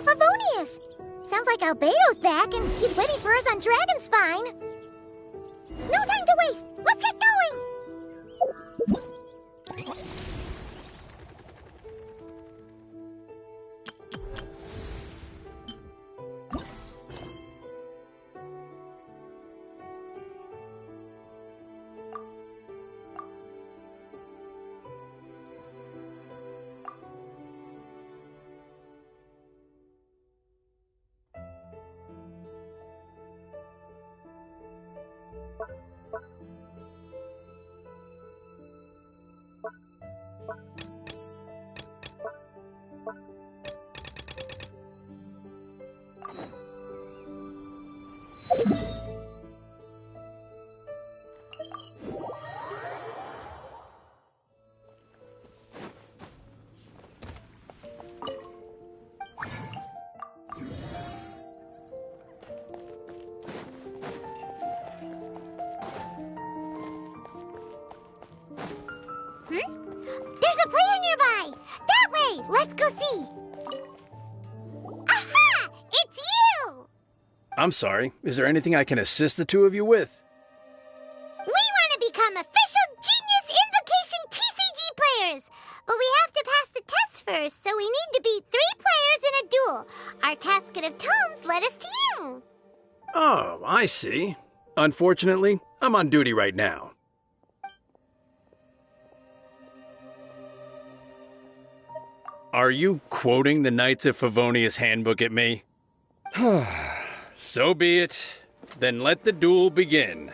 Favonius. Sounds like Albedo's back and he's waiting for us on Dragonspine. No time to waste. Let's get going. There's a player nearby! That way! Let's go see! Aha! It's you! I'm sorry. Is there anything I can assist the two of you with? We want to become official Genius Invocation TCG players! But we have to pass the test first, so we need to beat 3 players in a duel. Our Casket of Tomes led us to you! Oh, I see. Unfortunately, I'm on duty right now. Are you quoting the Knights of Favonius handbook at me? So be it. Then let the duel begin.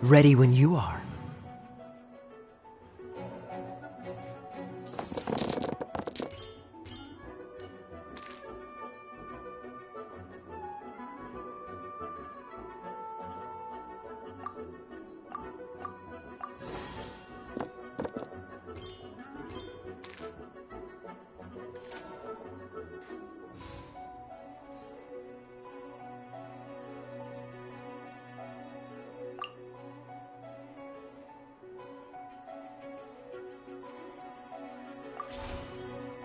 Ready when you are.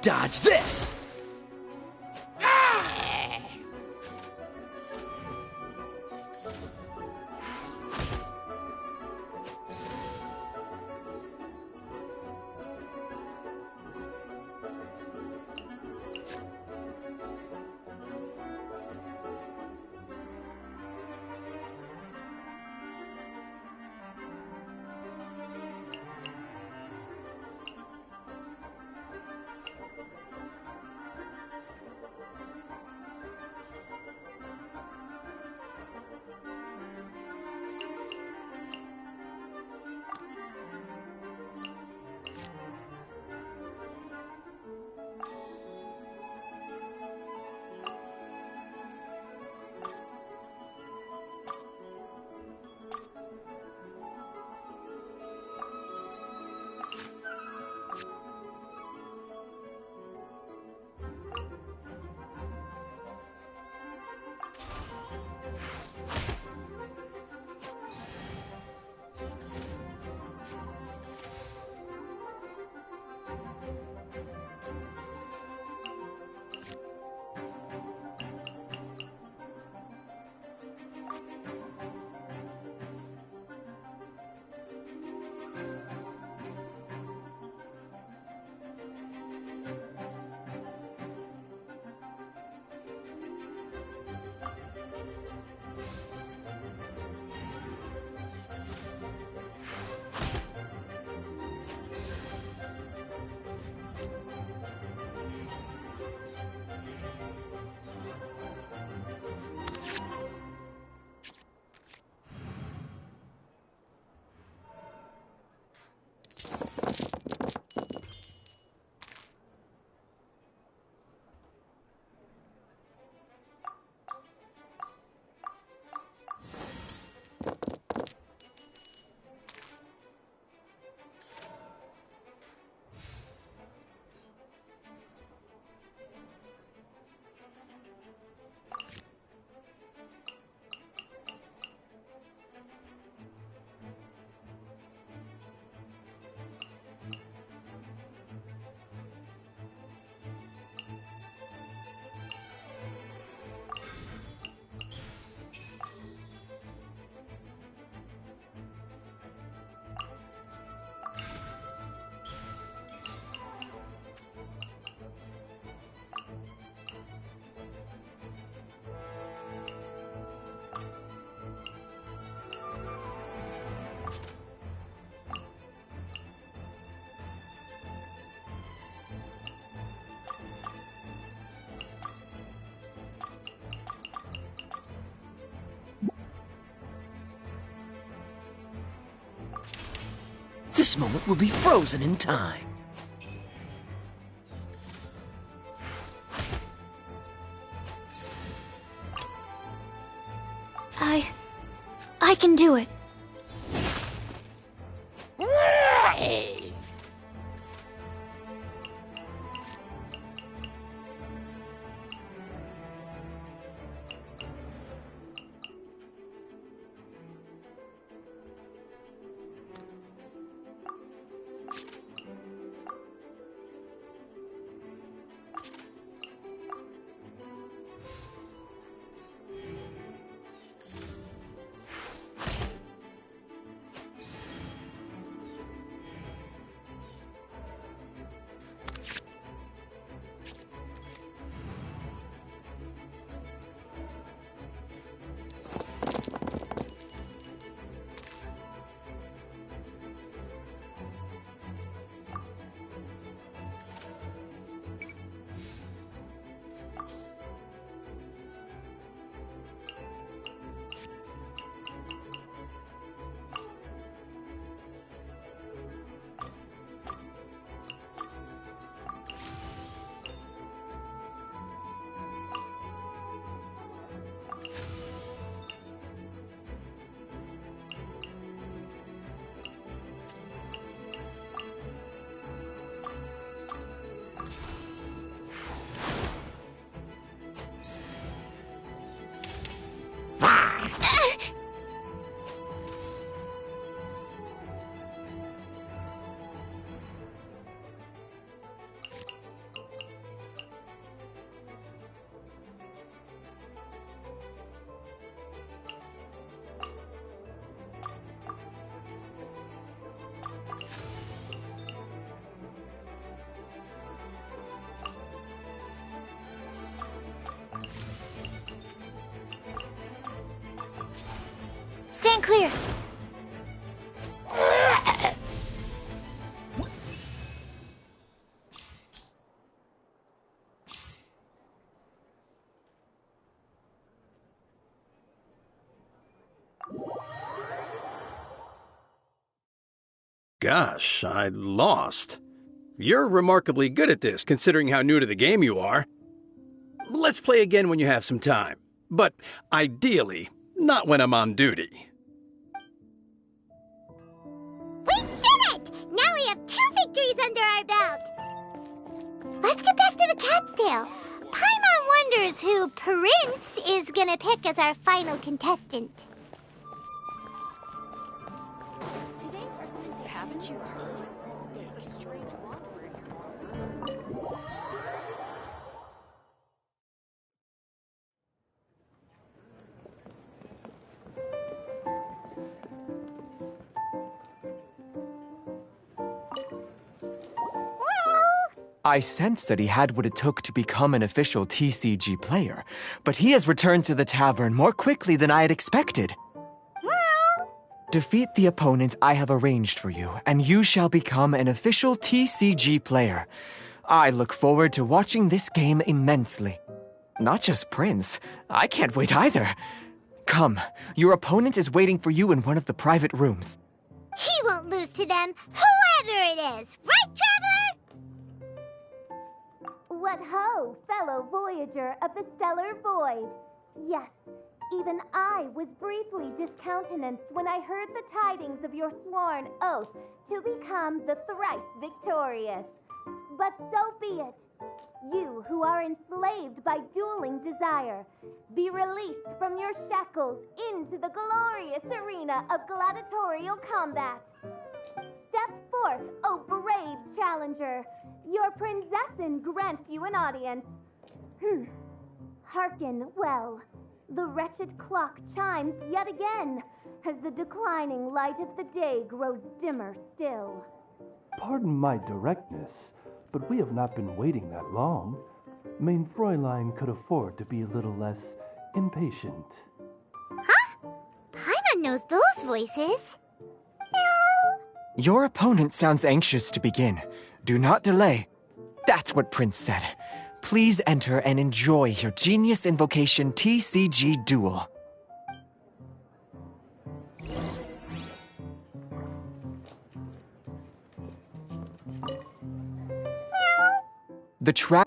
Dodge this! This moment will be frozen in time. I can do it. Stand clear. Gosh, I lost. You're remarkably good at this, considering how new to the game you are. Let's play again when you have some time. But ideally, not when I'm on duty. We did it! Now we have 2 victories under our belt. Let's get back to the cat's tail. Paimon wonders who Prince is gonna pick as our final contestant. Haven't you heard? There's a strange wanderer in your I sensed that he had what it took to become an official TCG player, but he has returned to the tavern more quickly than I had expected. Defeat the opponent I have arranged for you, and you shall become an official TCG player. I look forward to watching this game immensely. Not just Prince. I can't wait either. Come, your opponent is waiting for you in one of the private rooms. He won't lose to them, whoever it is. Right, Traveler? What ho, fellow voyager of the stellar void. Yes, even I was briefly discountenanced when I heard the tidings of your sworn oath to become the thrice victorious. But so be it. You who are enslaved by dueling desire, be released from your shackles into the glorious arena of gladiatorial combat. Step forth, O brave challenger. Your princessin grants you an audience. Hearken well. The wretched clock chimes yet again, as the declining light of the day grows dimmer still. Pardon my directness, but we have not been waiting that long. Mein Fräulein could afford to be a little less impatient. Huh? Paimon knows those voices. Your opponent sounds anxious to begin. Do not delay. That's what Prince said. Please enter and enjoy your Genius Invocation TCG duel.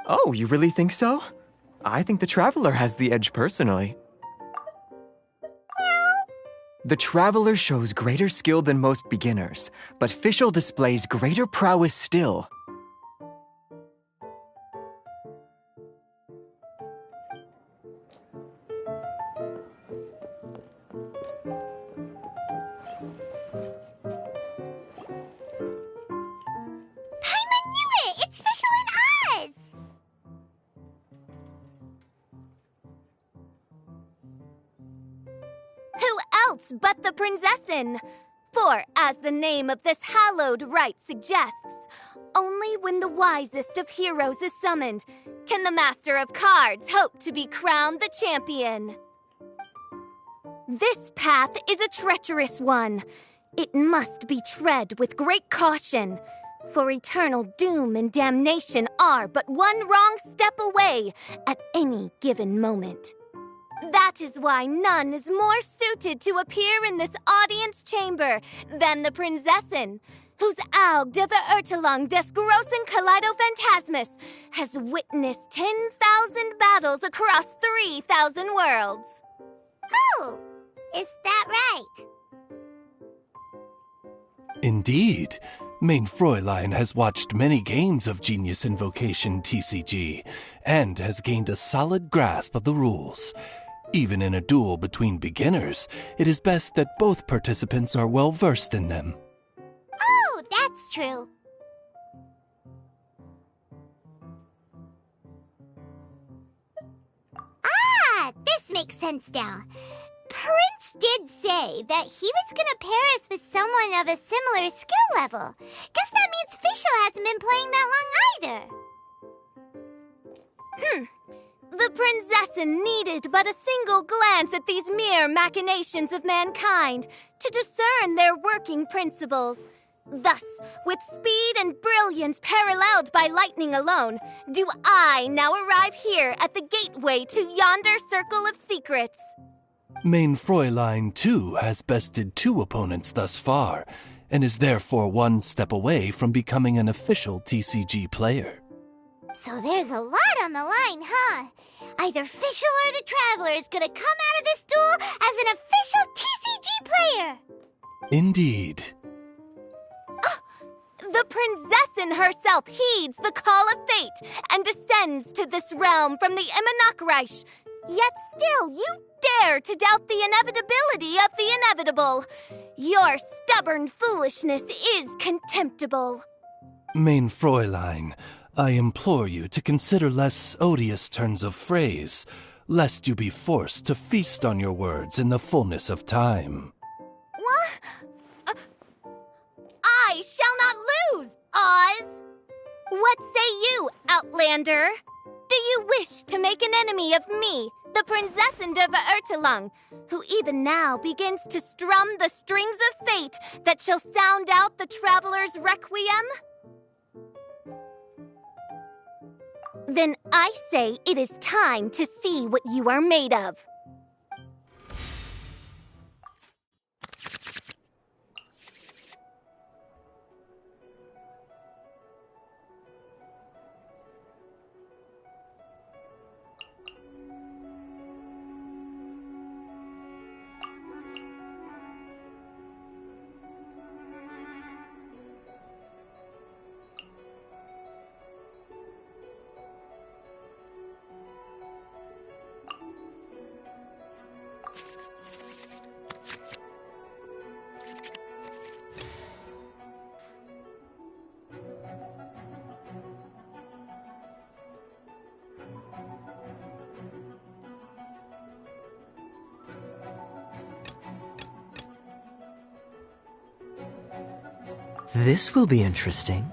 Oh, you really think so? I think the Traveler has the edge personally. The Traveler shows greater skill than most beginners, but Fischl displays greater prowess still. Paimon knew it! It's Fischl and Oz! Who else but the Prinzessin? For, as the name of this hallowed rite suggests, only when the wisest of heroes is summoned can the Master of Cards hope to be crowned the champion. This path is a treacherous one. It must be tread with great caution, for eternal doom and damnation are but one wrong step away at any given moment. That is why none is more suited to appear in this audience chamber than the Prinzessin, whose Aug de Verurteilung des großen Kaleido-Phantasmus has witnessed 10,000 battles across 3,000 worlds. Oh, is that right? Indeed. Mein Fräulein has watched many games of Genius Invocation TCG and has gained a solid grasp of the rules. Even in a duel between beginners, it is best that both participants are well versed in them. Oh, that's true. Ah, this makes sense now. Prince did say that he was gonna pair us with someone of a similar skill level. Guess that means Fischl hasn't been playing that long either. The Prinzessin needed but a single glance at these mere machinations of mankind to discern their working principles. Thus, with speed and brilliance paralleled by lightning alone, do I now arrive here at the gateway to yonder circle of secrets. Mein Fräulein, too, has bested 2 opponents thus far, and is therefore one step away from becoming an official TCG player. So there's a lot on the line, huh? Either Fischl or the Traveler is gonna come out of this duel as an official TCG player! Indeed. The Prinzessin herself heeds the call of fate and descends to this realm from the Immanakreich. Yet still you dare to doubt the inevitability of the inevitable. Your stubborn foolishness is contemptible. Mein Fräulein, I implore you to consider less odious turns of phrase, lest you be forced to feast on your words in the fullness of time. What? I shall not lose, Oz! What say you, Outlander? Do you wish to make an enemy of me, the Prinzessin de Verurteilung, who even now begins to strum the strings of fate that shall sound out the Traveler's requiem? Then I say it is time to see what you are made of. This will be interesting.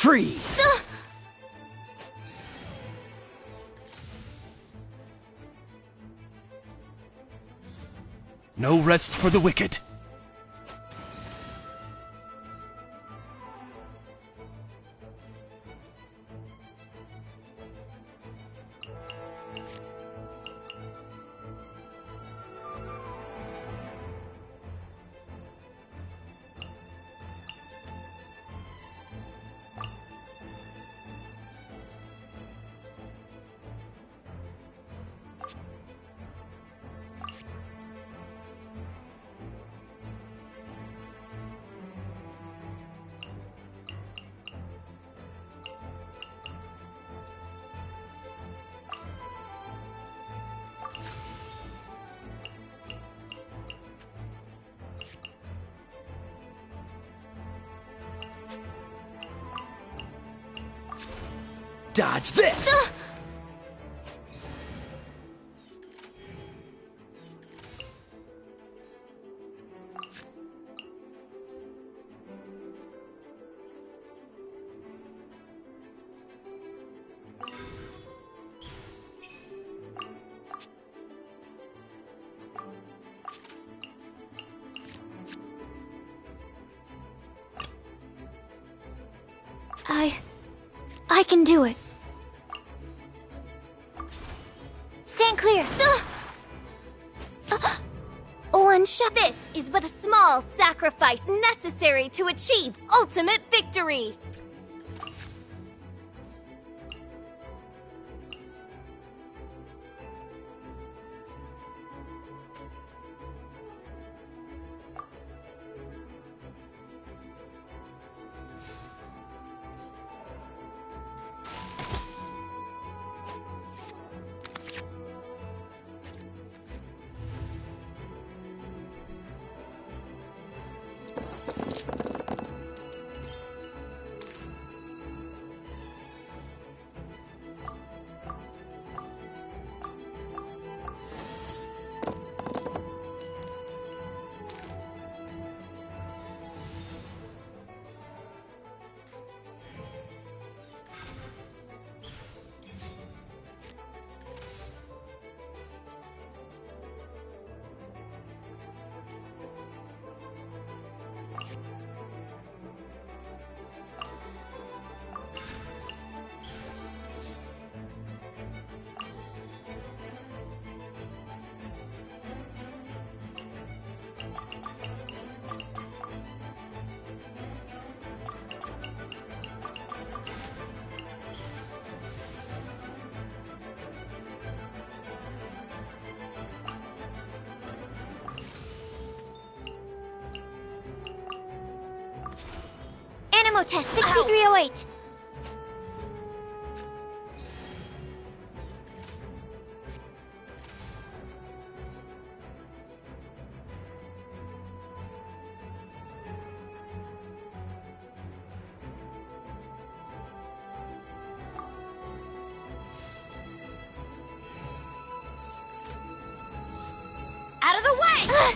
Freeze! No rest for the wicked. Dodge this! I can do it. Stand clear. One shot. This is but a small sacrifice necessary to achieve ultimate victory. Ammo test 6308. Out of the way!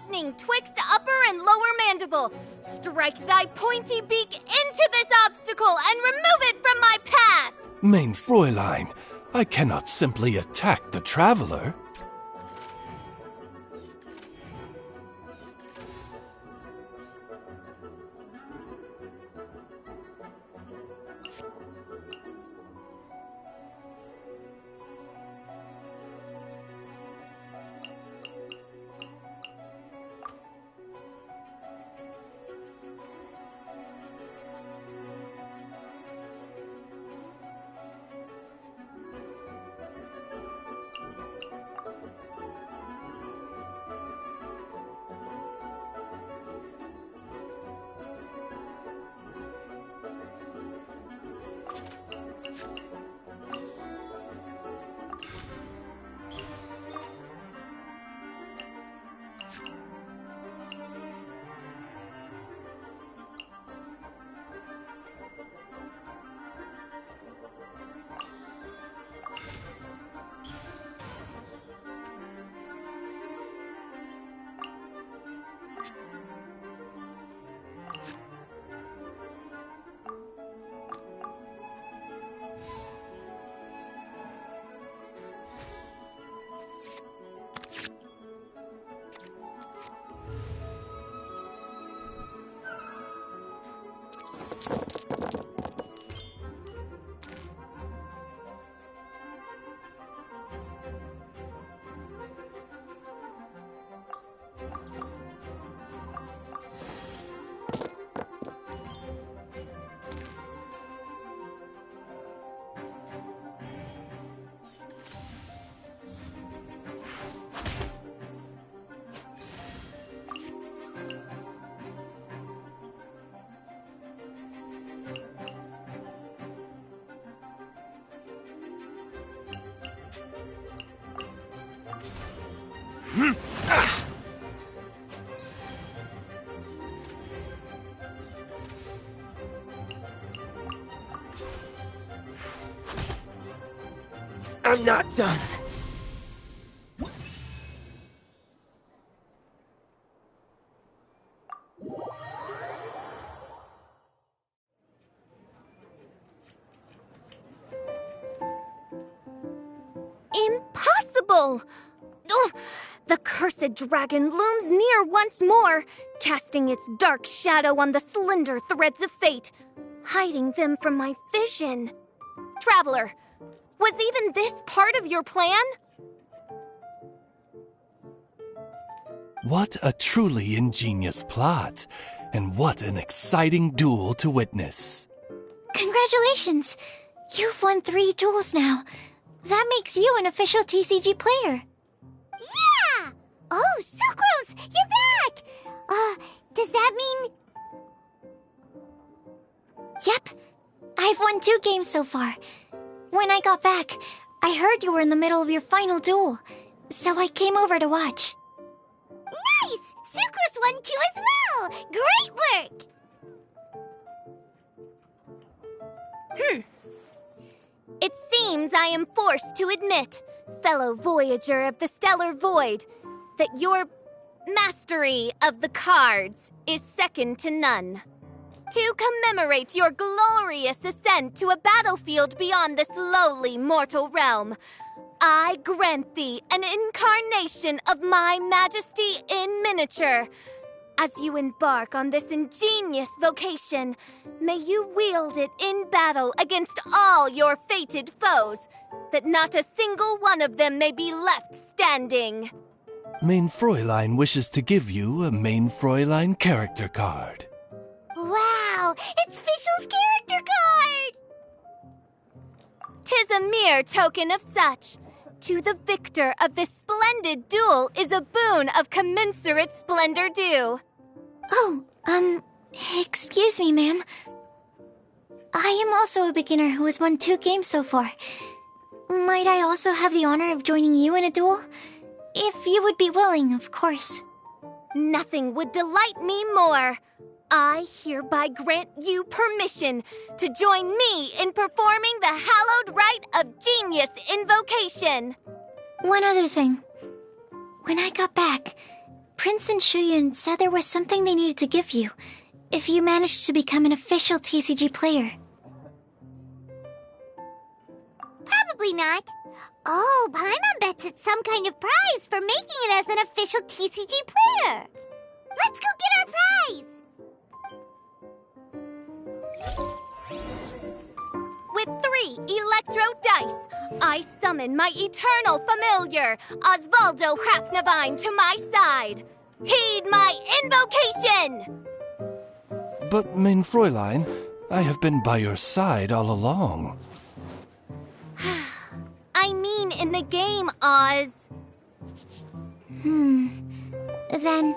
lightning twixt upper and lower mandible. Strike thy pointy beak into this obstacle and remove it from my path! Mein Fräulein, I cannot simply attack the traveler. I'm not done. Impossible! Ugh! The cursed dragon looms near once more, casting its dark shadow on the slender threads of fate, hiding them from my vision. Traveler, was even this part of your plan? What a truly ingenious plot, and what an exciting duel to witness. Congratulations! You've won 3 duels now. That makes you an official TCG player. Yeah! Oh, Sucrose, you're back! Does that mean... Yep. I've won 2 games so far. When I got back, I heard you were in the middle of your final duel, so I came over to watch. Nice! Sucrose won 2 as well! Great work! It seems I am forced to admit, fellow voyager of the stellar void, that your mastery of the cards is second to none. To commemorate your glorious ascent to a battlefield beyond this lowly mortal realm, I grant thee an incarnation of my majesty in miniature. As you embark on this ingenious vocation, may you wield it in battle against all your fated foes, that not a single one of them may be left standing. Mein Fräulein wishes to give you a Mein Fräulein character card. Wow! It's Fischl's character card! 'Tis a mere token of such. To the victor of this splendid duel is a boon of commensurate splendor due. Oh, excuse me, ma'am. I am also a beginner who has won 2 games so far. Might I also have the honor of joining you in a duel? If you would be willing, of course. Nothing would delight me more. I hereby grant you permission to join me in performing the hallowed rite of genius invocation. One other thing. When I got back, Prince and Shuyan said there was something they needed to give you if you managed to become an official TCG player. Probably not. Oh, Paimon bets it's some kind of prize for making it as an official TCG player. Let's go get our prize! With 3 electro dice, I summon my eternal familiar, Osvaldo Hrafnavine, to my side. Heed my invocation! But, mein Fräulein, I have been by your side all along. I mean in the game, Oz. Then,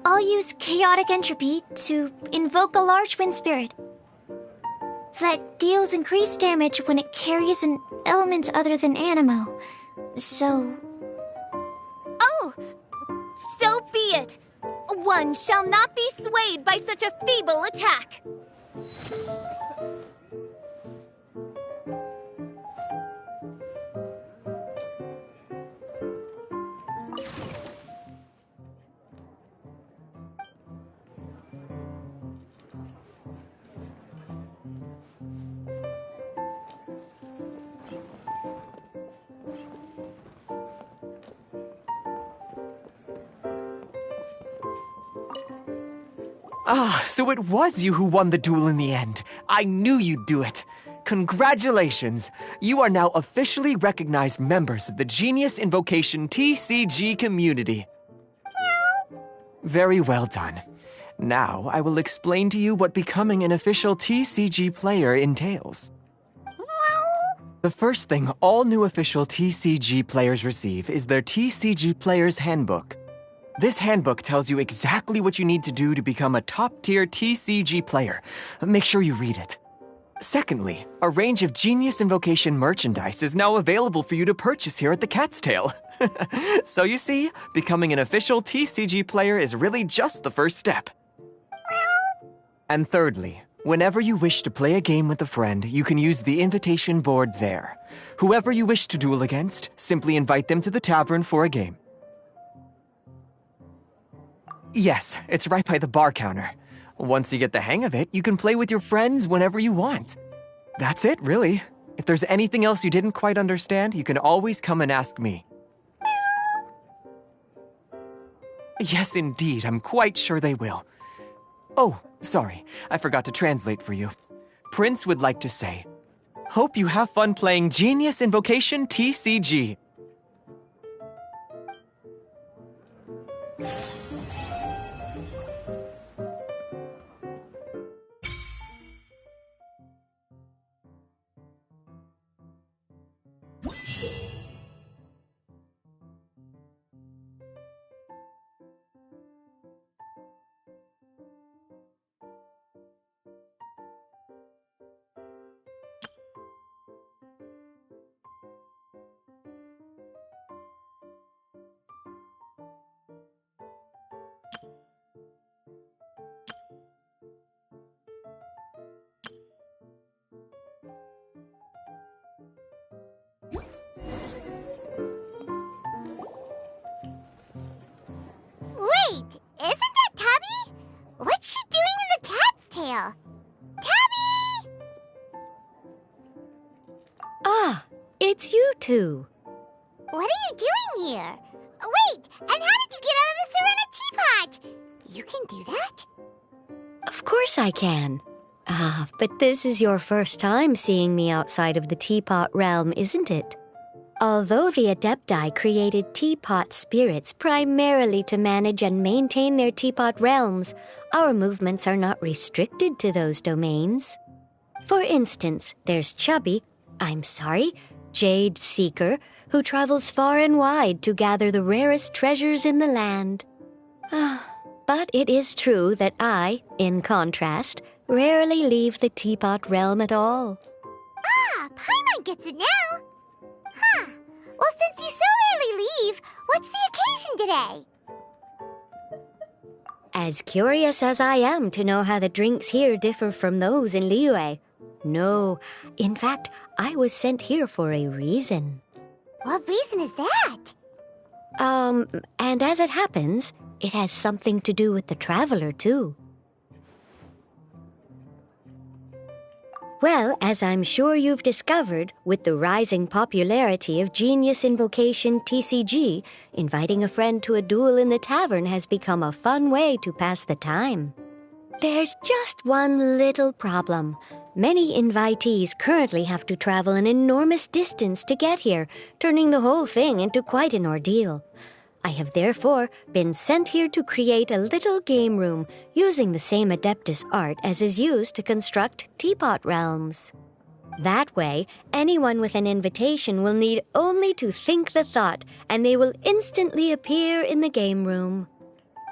I'll use Chaotic Entropy to invoke a large wind spirit that deals increased damage when it carries an element other than Animo. So... Oh, so be it. One shall not be swayed by such a feeble attack. Ah, so it was you who won the duel in the end. I knew you'd do it. Congratulations! You are now officially recognized members of the Genius Invocation TCG community. Very well done. Now I will explain to you what becoming an official TCG player entails. The first thing all new official TCG players receive is their TCG Player's Handbook. This handbook tells you exactly what you need to do to become a top-tier TCG player. Make sure you read it. Secondly, a range of Genius Invocation merchandise is now available for you to purchase here at the Cat's Tail. So you see, becoming an official TCG player is really just the first step. And thirdly, whenever you wish to play a game with a friend, you can use the invitation board there. Whoever you wish to duel against, simply invite them to the tavern for a game. Yes, it's right by the bar counter. Once you get the hang of it, you can play with your friends whenever you want. That's it, really. If there's anything else you didn't quite understand, you can always come and ask me. Yes, indeed, I'm quite sure they will. Oh, sorry, I forgot to translate for you. Prince would like to say, hope you have fun playing Genius Invocation TCG. Wait, isn't that Tabby? What's she doing in the Cat's Tail? Tabby! Ah, it's you two. What are you doing here? Wait, and how did you get out of the Serena teapot? You can do that? Of course I can. Ah, but this is your first time seeing me outside of the teapot realm, isn't it? Although the Adepti created teapot spirits primarily to manage and maintain their teapot realms, our movements are not restricted to those domains. For instance, there's Jade Seeker, who travels far and wide to gather the rarest treasures in the land. But it is true that I, in contrast, rarely leave the teapot realm at all. Ah, Paimon gets it now. Huh. Well, since you so rarely leave, what's the occasion today? As curious as I am to know how the drinks here differ from those in Liyue. No, in fact, I was sent here for a reason. What reason is that? And as it happens, it has something to do with the traveler, too. Well, as I'm sure you've discovered, with the rising popularity of Genius Invocation TCG, inviting a friend to a duel in the tavern has become a fun way to pass the time. There's just one little problem. Many invitees currently have to travel an enormous distance to get here, turning the whole thing into quite an ordeal. I have therefore been sent here to create a little game room using the same Adeptus art as is used to construct teapot realms. That way, anyone with an invitation will need only to think the thought, and they will instantly appear in the game room.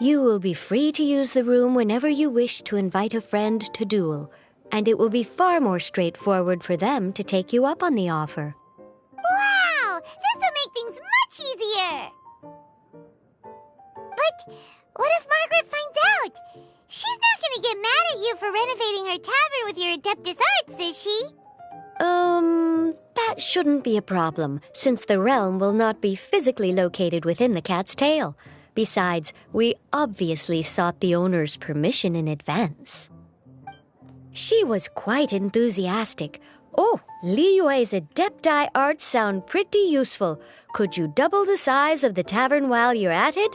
You will be free to use the room whenever you wish to invite a friend to duel, and it will be far more straightforward for them to take you up on the offer. Wow! This will make things much easier! But what if Margaret finds out? She's not going to get mad at you for renovating her tavern with your Adeptus arts, is she? That shouldn't be a problem, since the realm will not be physically located within the cat's tail. Besides, we obviously sought the owner's permission in advance. She was quite enthusiastic. Oh, Liyue's Adepti arts sound pretty useful. Could you double the size of the tavern while you're at it?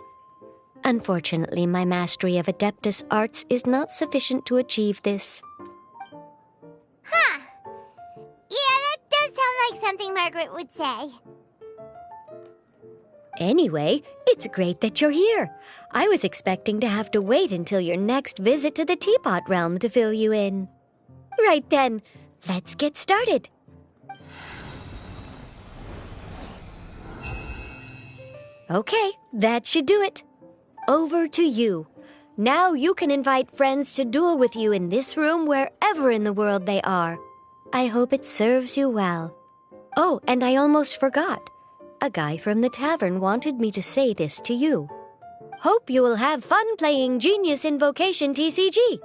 Unfortunately, my mastery of Adeptus arts is not sufficient to achieve this. Huh. Yeah, that does sound like something Margaret would say. Anyway, it's great that you're here. I was expecting to have to wait until your next visit to the Teapot Realm to fill you in. Right then, let's get started. Okay, that should do it. Over to you. Now you can invite friends to duel with you in this room wherever in the world they are. I hope it serves you well. Oh, and I almost forgot. A guy from the tavern wanted me to say this to you. Hope you will have fun playing Genius Invocation TCG.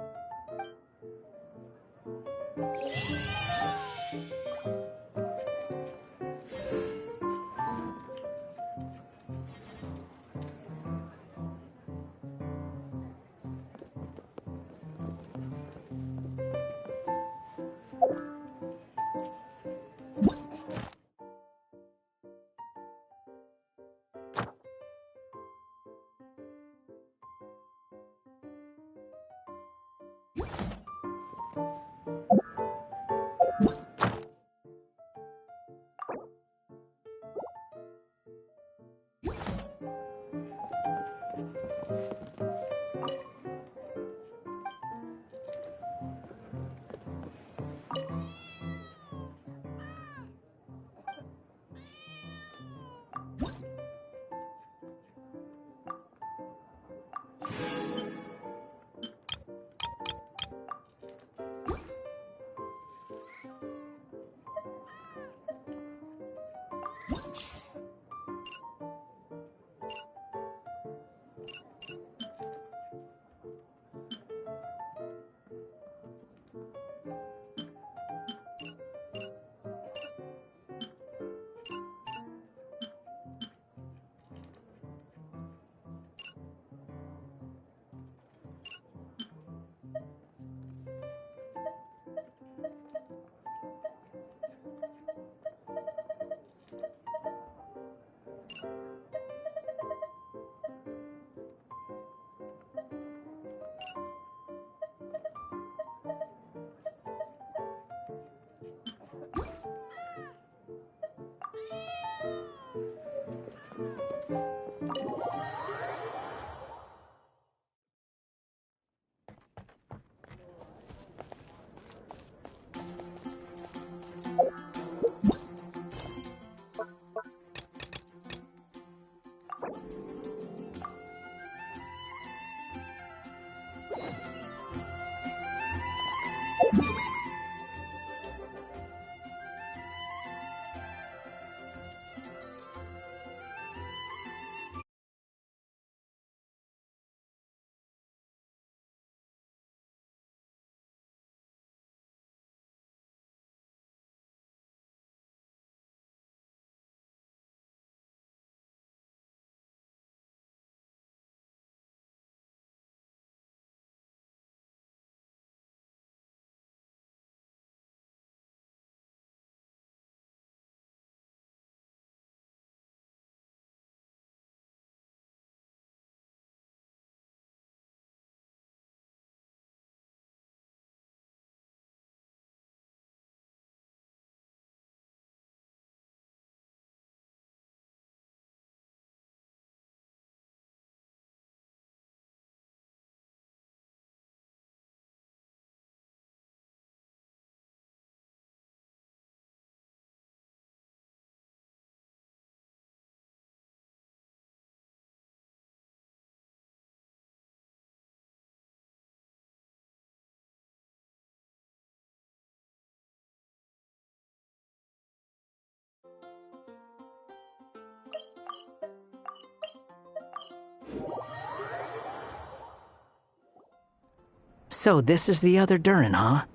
So this is the other Durin, huh?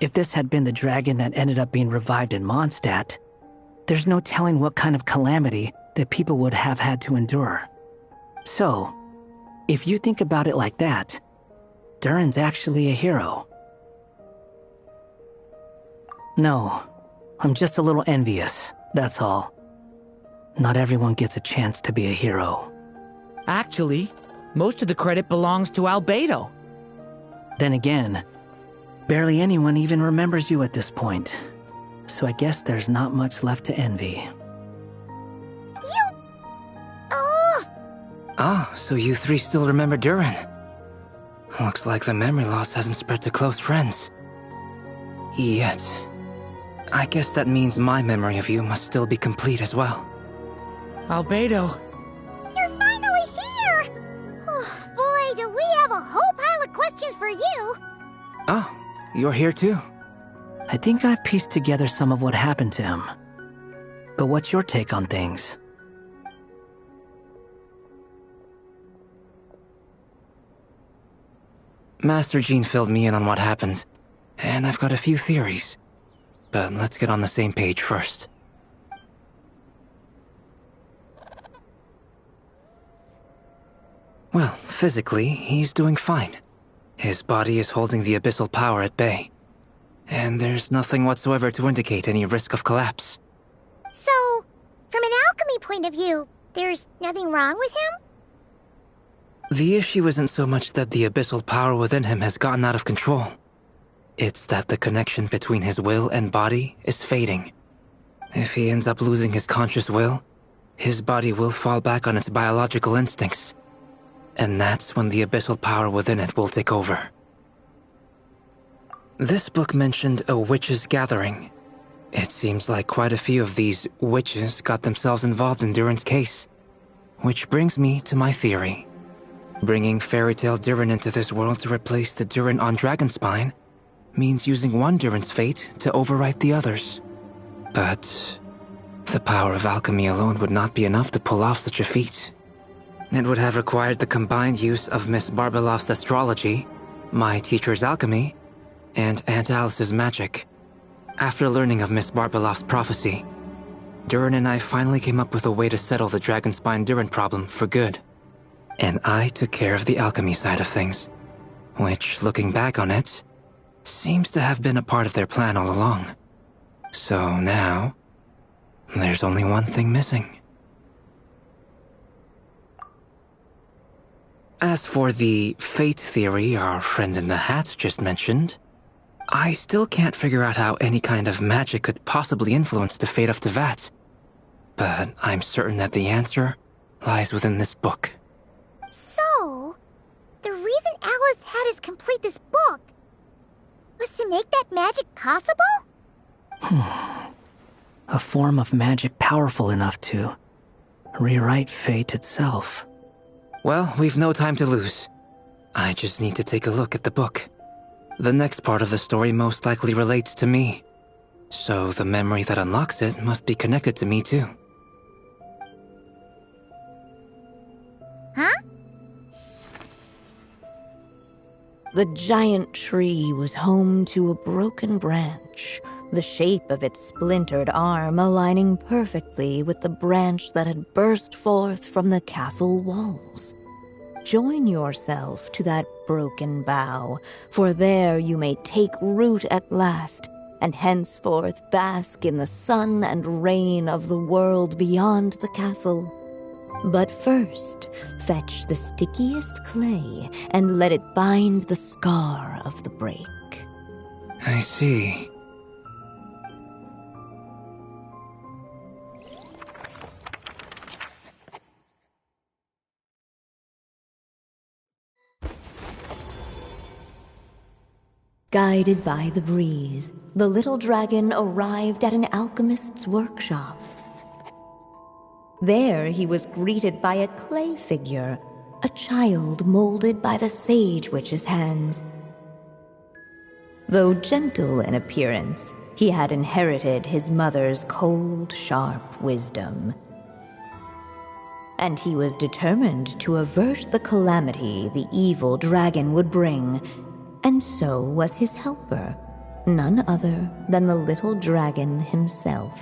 If this had been the dragon that ended up being revived in Mondstadt, there's no telling what kind of calamity that people would have had to endure. So, if you think about it like that, Durin's actually a hero. No, I'm just a little envious, that's all. Not everyone gets a chance to be a hero. Actually, most of the credit belongs to Rubedo. Then again, barely anyone even remembers you at this point. So I guess there's not much left to envy. Ah, so you three still remember Durin. Looks like the memory loss hasn't spread to close friends. Yet. I guess that means my memory of you must still be complete as well. Rubedo. You're finally here! Oh, boy, do we have a whole pile of questions for you! Oh, you're here too. I think I've pieced together some of what happened to him. But what's your take on things? Master Jean filled me in on what happened, and I've got a few theories. But let's get on the same page first. Well, physically, he's doing fine. His body is holding the abyssal power at bay. And there's nothing whatsoever to indicate any risk of collapse. So, from an alchemy point of view, there's nothing wrong with him? The issue isn't so much that the abyssal power within him has gotten out of control. It's that the connection between his will and body is fading. If he ends up losing his conscious will, his body will fall back on its biological instincts. And that's when the abyssal power within it will take over. This book mentioned a witches' gathering. It seems like quite a few of these witches got themselves involved in Durin's case. Which brings me to my theory. Bringing Fairy Tale Durin into this world to replace the Durin on Dragonspine means using one Durin's fate to overwrite the others. But the power of alchemy alone would not be enough to pull off such a feat. It would have required the combined use of Miss Barbeloff's astrology, my teacher's alchemy, and Aunt Alice's magic. After learning of Miss Barbeloff's prophecy, Durin and I finally came up with a way to settle the Dragonspine Durin problem for good. And I took care of the alchemy side of things, which, looking back on it, seems to have been a part of their plan all along. So now, there's only one thing missing. As for the fate theory our friend in the hat just mentioned, I still can't figure out how any kind of magic could possibly influence the fate of Tevat. But I'm certain that the answer lies within this book. So, the reason Alice had us complete this book was to make that magic possible? A form of magic powerful enough to rewrite fate itself. Well, we've no time to lose. I just need to take a look at the book. The next part of the story most likely relates to me. So the memory that unlocks it must be connected to me too. Huh? The giant tree was home to a broken branch, the shape of its splintered arm aligning perfectly with the branch that had burst forth from the castle walls. Join yourself to that broken bough, for there you may take root at last, and henceforth bask in the sun and rain of the world beyond the castle. But first, fetch the stickiest clay and let it bind the scar of the break. I see. Guided by the breeze, the little dragon arrived at an alchemist's workshop. There he was greeted by a clay figure, a child molded by the sage witch's hands. Though gentle in appearance, he had inherited his mother's cold, sharp wisdom. and he was determined to avert the calamity the evil dragon would bring. And so was his helper, none other than the little dragon himself.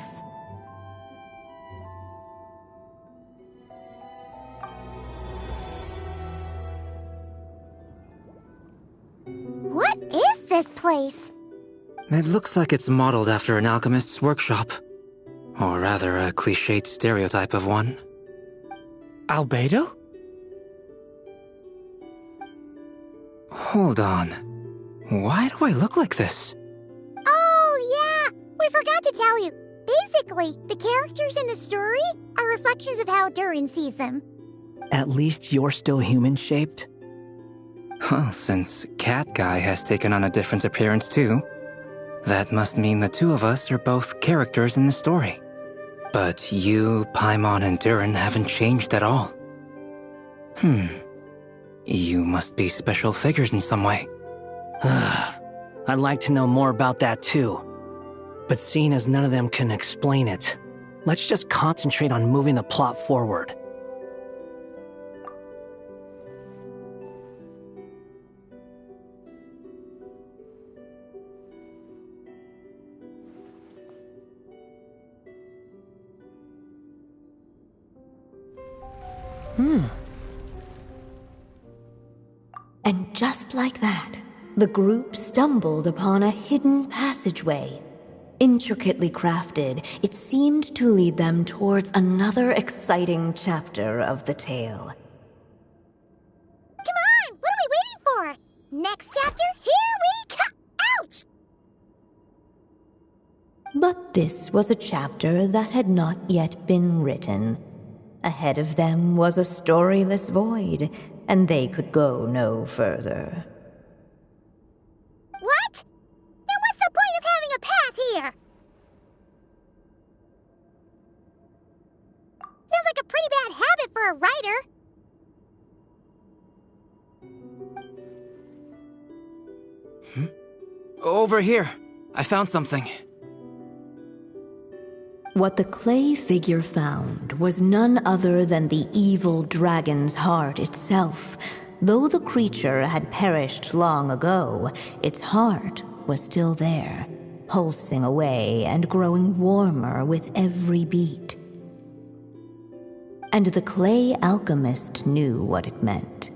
What is this place? It looks like it's modeled after an alchemist's workshop. Or rather, a cliched stereotype of one. Albedo? Hold on. Why do I look like this? Oh, yeah! We forgot to tell you. Basically, the characters in the story are reflections of how Durin sees them. At least you're still human-shaped? Well, since Cat Guy has taken on a different appearance too, that must mean the two of us are both characters in the story. But you, Paimon, and Durin haven't changed at all. You must be special figures in some way. I'd like to know more about that too. But seeing as none of them can explain it, let's just concentrate on moving the plot forward. And just like that, the group stumbled upon a hidden passageway. Intricately crafted, it seemed to lead them towards another exciting chapter of the tale. Come on! What are we waiting for? Next chapter, here we come! Ouch! But this was a chapter that had not yet been written. Ahead of them was a storyless void, and they could go no further. What? Then what's the point of having a path here? Sounds like a pretty bad habit for a writer. Over here. I found something. What the clay figure found was none other than the evil dragon's heart itself. Though the creature had perished long ago, its heart was still there, pulsing away and growing warmer with every beat. And the clay alchemist knew what it meant.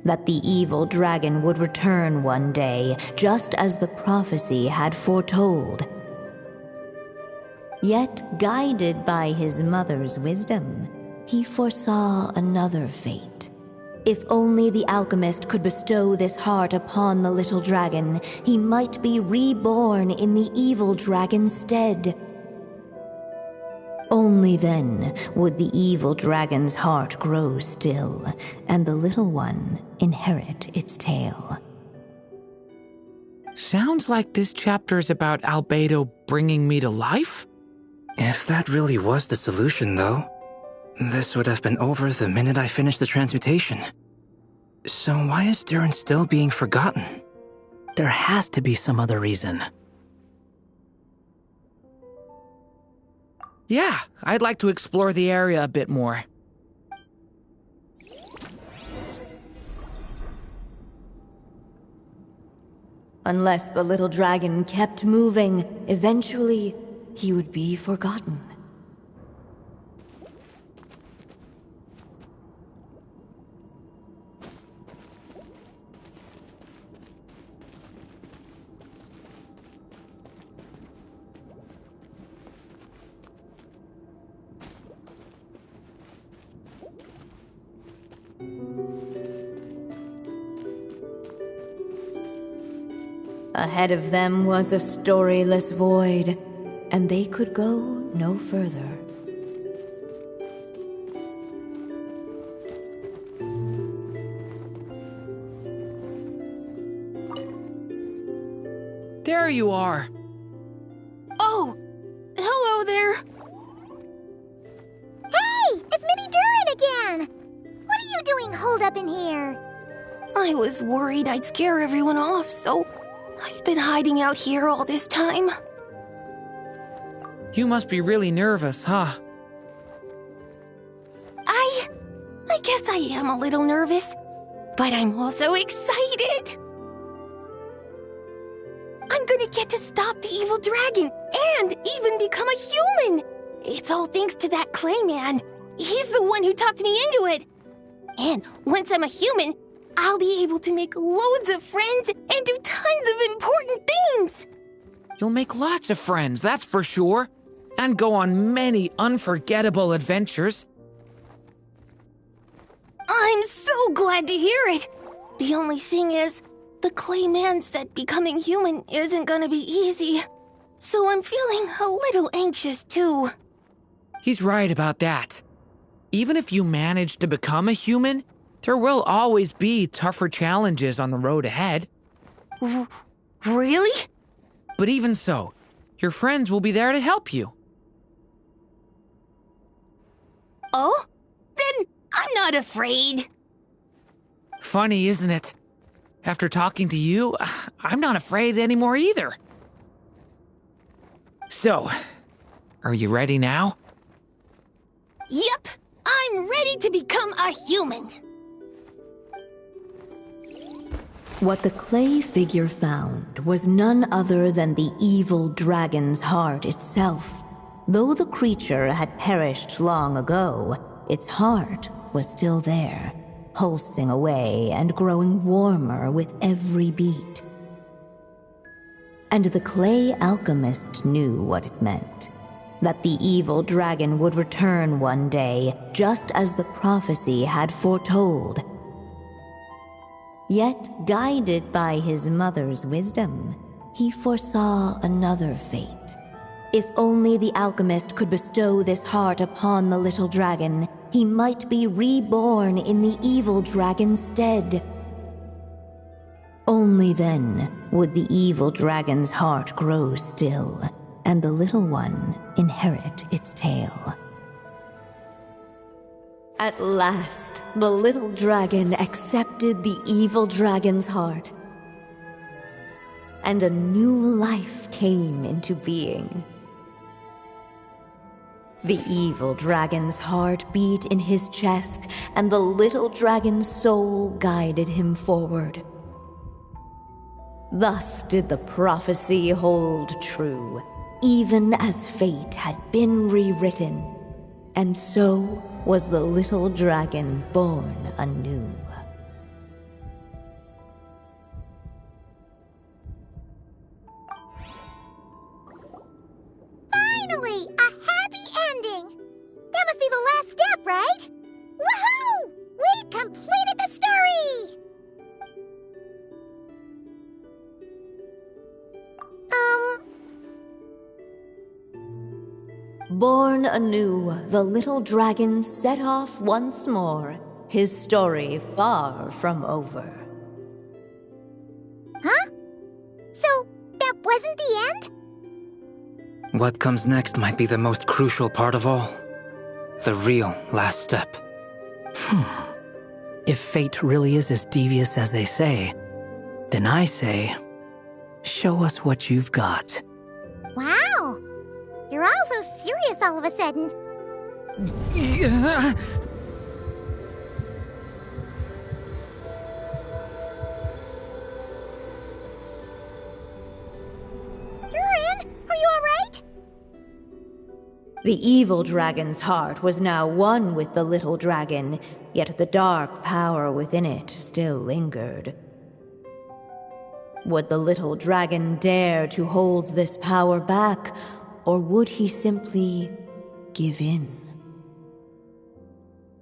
That the evil dragon would return one day, just as the prophecy had foretold. Yet, guided by his mother's wisdom, he foresaw another fate. If only the alchemist could bestow this heart upon the little dragon, he might be reborn in the evil dragon's stead. Only then would the evil dragon's heart grow still, and the little one inherit its tale. Sounds like this chapter's about Albedo bringing me to life? If that really was the solution, though, this would have been over the minute I finished the transmutation. So why is Durin still being forgotten? There has to be some other reason. Yeah, I'd like to explore the area a bit more. Unless the little dragon kept moving, eventually he would be forgotten. Ahead of them was a storyless void, and they could go no further. There you are. Oh, hello there. Hey, it's Mini Durin again! What are you doing holed up in here? I was worried I'd scare everyone off, so I've been hiding out here all this time. You must be really nervous, huh? I am a little nervous, but I'm also excited. I'm gonna get to stop the evil dragon and even become a human. It's all thanks to that clay man. He's the one who talked me into it. And once I'm a human, I'll be able to make loads of friends and do tons of important things. You'll make lots of friends, that's for sure. And go on many unforgettable adventures. I'm so glad to hear it. The only thing is, the clay man said becoming human isn't gonna be easy. So I'm feeling a little anxious too. He's right about that. Even if you manage to become a human, there will always be tougher challenges on the road ahead. Really? But even so, your friends will be there to help you. Oh? Then I'm not afraid. Funny, isn't it? After talking to you, I'm not afraid anymore either. So, are you ready now? Yep, I'm ready to become a human. What the clay figure found was none other than the evil dragon's heart itself. Though the creature had perished long ago, its heart was still there, pulsing away and growing warmer with every beat. And the clay alchemist knew what it meant. That the evil dragon would return one day, just as the prophecy had foretold. Yet, guided by his mother's wisdom, he foresaw another fate. If only the alchemist could bestow this heart upon the little dragon, he might be reborn in the evil dragon's stead. Only then would the evil dragon's heart grow still, and the little one inherit its tale. At last, the little dragon accepted the evil dragon's heart, and a new life came into being. The evil dragon's heart beat in his chest, and the little dragon's soul guided him forward. Thus did the prophecy hold true, even as fate had been rewritten, and so was the little dragon born anew. Finally! A happy ending! That must be the last step, right? Woohoo! We completed the story! Born anew, the little dragon set off once more, his story far from over. Huh? So, that wasn't the end? What comes next might be the most crucial part of all. The real last step. If fate really is as devious as they say, then I say, show us what you've got. Wow! You're all so serious all of a sudden. Durin, are you alright? The evil dragon's heart was now one with the little dragon, yet the dark power within it still lingered. Would the little dragon dare to hold this power back, or would he simply give in?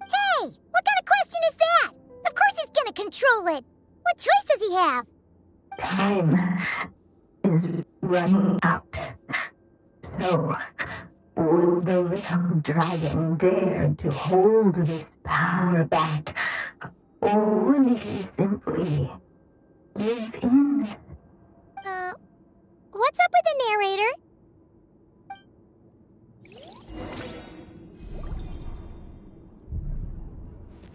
Hey, what kind of question is that? Of course he's gonna control it. What choice does he have? Time is running out. So, will the little dragon dare to hold this power back, or will he simply give in? What's up with the narrator?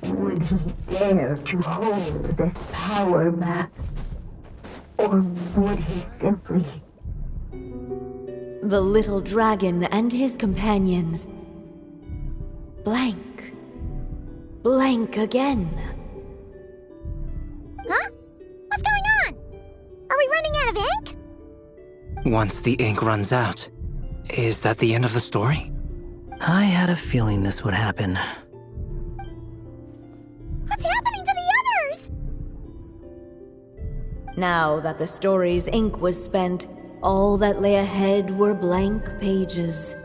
Would he dare to hold this power back, or would he simply... The little dragon and his companions, blank, blank again. Huh? What's going on? Are we running out of ink? Once the ink runs out, is that the end of the story? I had a feeling this would happen. What's happening to the others? Now that the story's ink was spent, all that lay ahead were blank pages.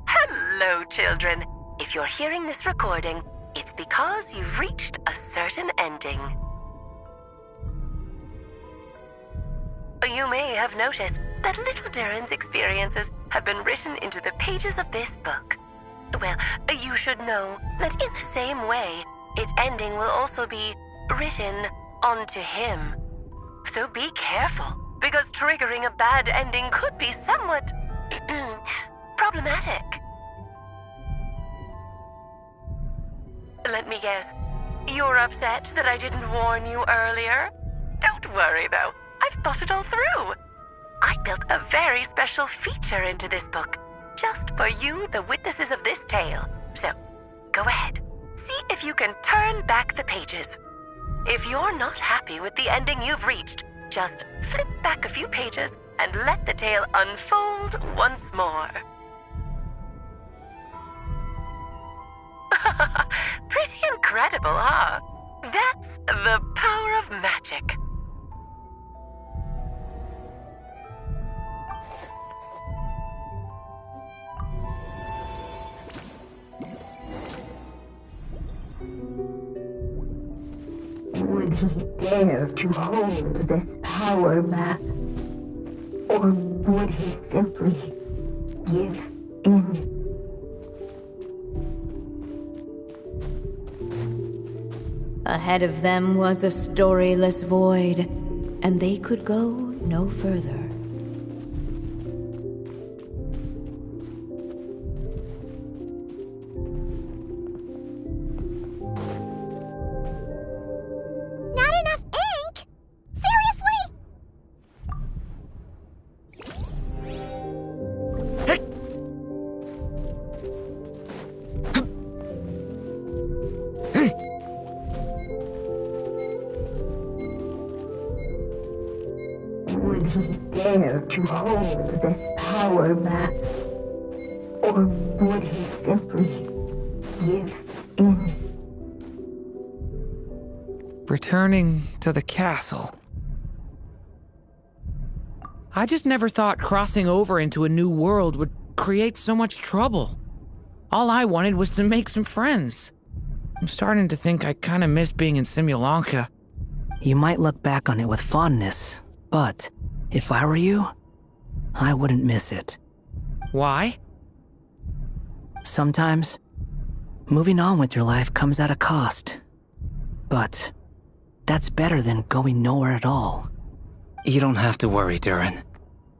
Hello, children. If you're hearing this recording, it's because you've reached a certain ending. You may have noticed that little Durin's experiences have been written into the pages of this book. Well, you should know that in the same way, its ending will also be written onto him. So be careful, because triggering a bad ending could be somewhat problematic. Let me guess, you're upset that I didn't warn you earlier? Don't worry, though. I've thought it all through. I built a very special feature into this book, just for you, the witnesses of this tale. So, go ahead. See if you can turn back the pages. If you're not happy with the ending you've reached, just flip back a few pages and let the tale unfold once more. Pretty incredible, huh? That's the power of magic. Would he dare to hold this power map? Or would he simply give in? Ahead of them was a storyless void, and they could go no further. Not enough ink? Seriously? Would he dare to hold this power map? Or would he simply give in? Returning to the castle. I just never thought crossing over into a new world would create so much trouble. All I wanted was to make some friends. I'm starting to think I kinda miss being in Simulanka. You might look back on it with fondness, but if I were you, I wouldn't miss it. Why? Sometimes, moving on with your life comes at a cost. But that's better than going nowhere at all. You don't have to worry, Durin.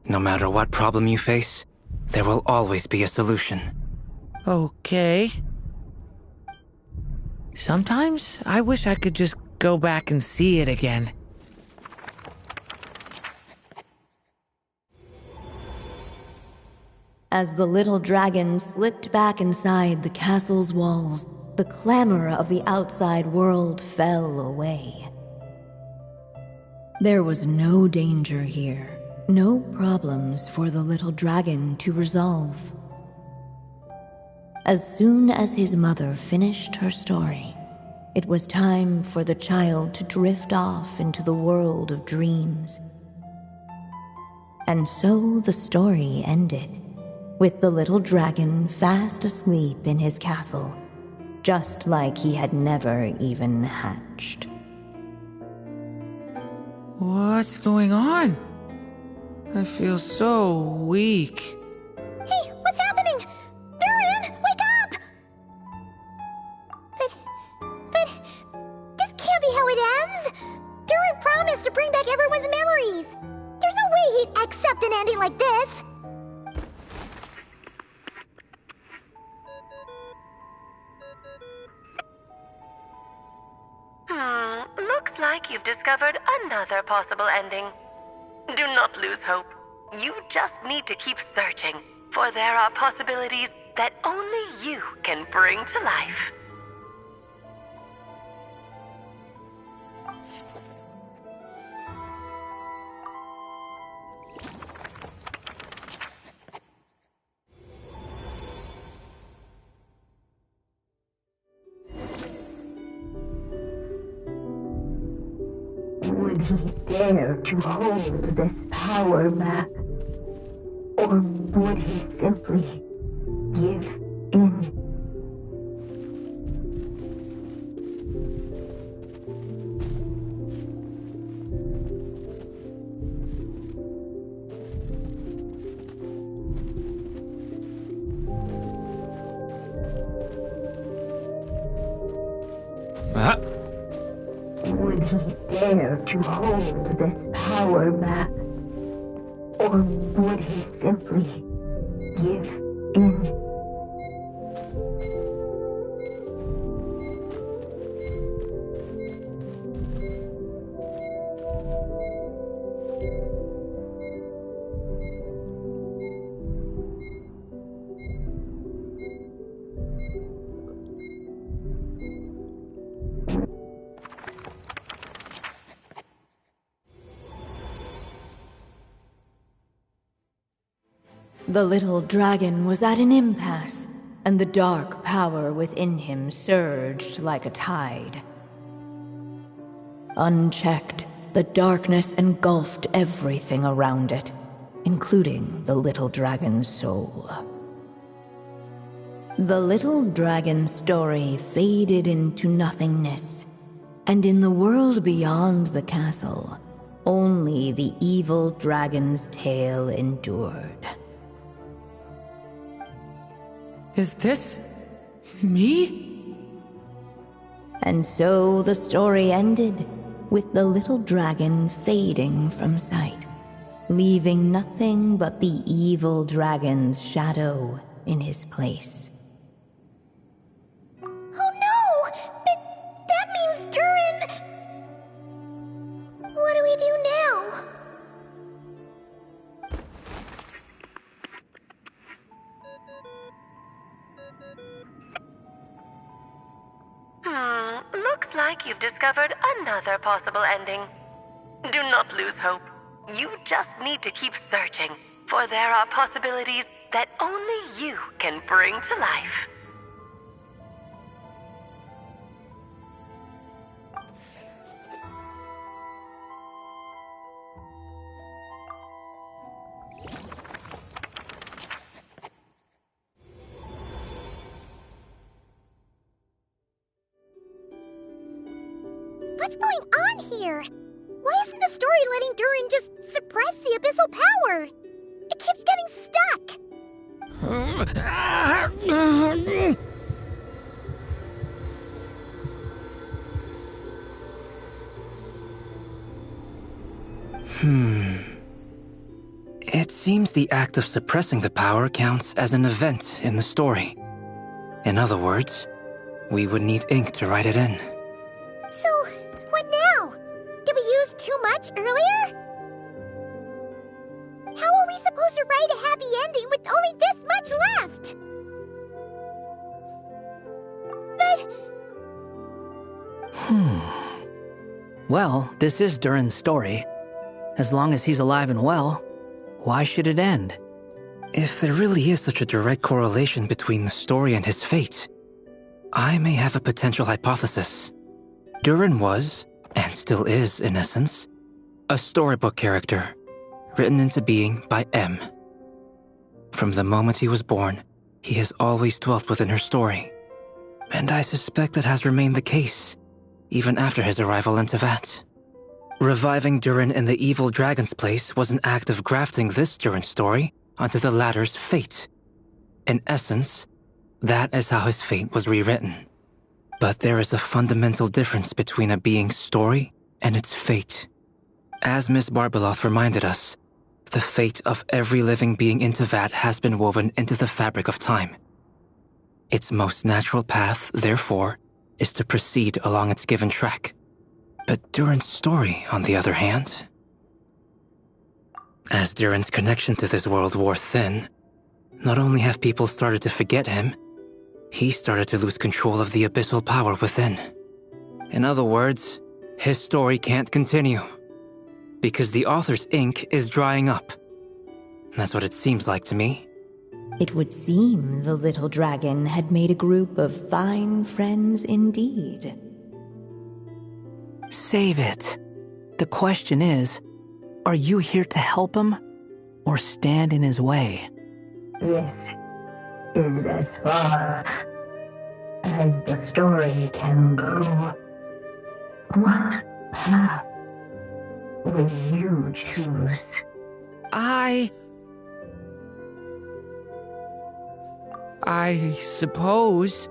No matter what problem you face, there will always be a solution. Okay. Sometimes I wish I could just go back and see it again. As the little dragon slipped back inside the castle's walls, the clamor of the outside world fell away. There was no danger here, no problems for the little dragon to resolve. As soon as his mother finished her story, it was time for the child to drift off into the world of dreams. And so the story ended, with the little dragon fast asleep in his castle, just like he had never even hatched. What's going on? I feel so weak. Hey, what's happening? Durin, wake up! But, this can't be how it ends. Durin promised to bring back everyone's memories. There's no way he'd accept an ending like this. Looks like you've discovered another possible ending. Do not lose hope. You just need to keep searching, for there are possibilities that only you can bring to life. Would he dare to hold this power map? Or would he simply give in? Would he dare to hold this power map? Or would he simply give in? The little dragon was at an impasse, and the dark power within him surged like a tide. Unchecked, the darkness engulfed everything around it, including the little dragon's soul. The little dragon's story faded into nothingness, and in the world beyond the castle, only the evil dragon's tale endured. Is this me? And so the story ended, with the little dragon fading from sight, leaving nothing but the evil dragon's shadow in his place. Oh no! That means Durin... What do we do now? Looks like you've discovered another possible ending. Do not lose hope. You just need to keep searching, for there are possibilities that only you can bring to life. What's going on here? Why isn't the story letting Durin just suppress the abyssal power? It keeps getting stuck. It seems the act of suppressing the power counts as an event in the story. In other words, we would need ink to write it in. So, what now? Did we use too much earlier? How are we supposed to write a happy ending with only this much left? But... Well, this is Durin's story. As long as he's alive and well, why should it end? If there really is such a direct correlation between the story and his fate, I may have a potential hypothesis. Durin was, and still is in essence, a storybook character, written into being by M. From the moment he was born, he has always dwelt within her story. And I suspect that has remained the case, even after his arrival in Tevat. Reviving Durin in the evil dragon's place was an act of grafting this Durin story onto the latter's fate. In essence, that is how his fate was rewritten. But there is a fundamental difference between a being's story and its fate. As Miss Barbeloth reminded us, the fate of every living being in Tevat has been woven into the fabric of time. Its most natural path, therefore, is to proceed along its given track. But Durin's story, on the other hand... As Durin's connection to this world wore thin, not only have people started to forget him, he started to lose control of the abyssal power within. In other words, his story can't continue. Because the author's ink is drying up. That's what it seems like to me. It would seem the little dragon had made a group of fine friends indeed. Save it. The question is, are you here to help him or stand in his way? This is as far as the story can go. What path will you choose? I suppose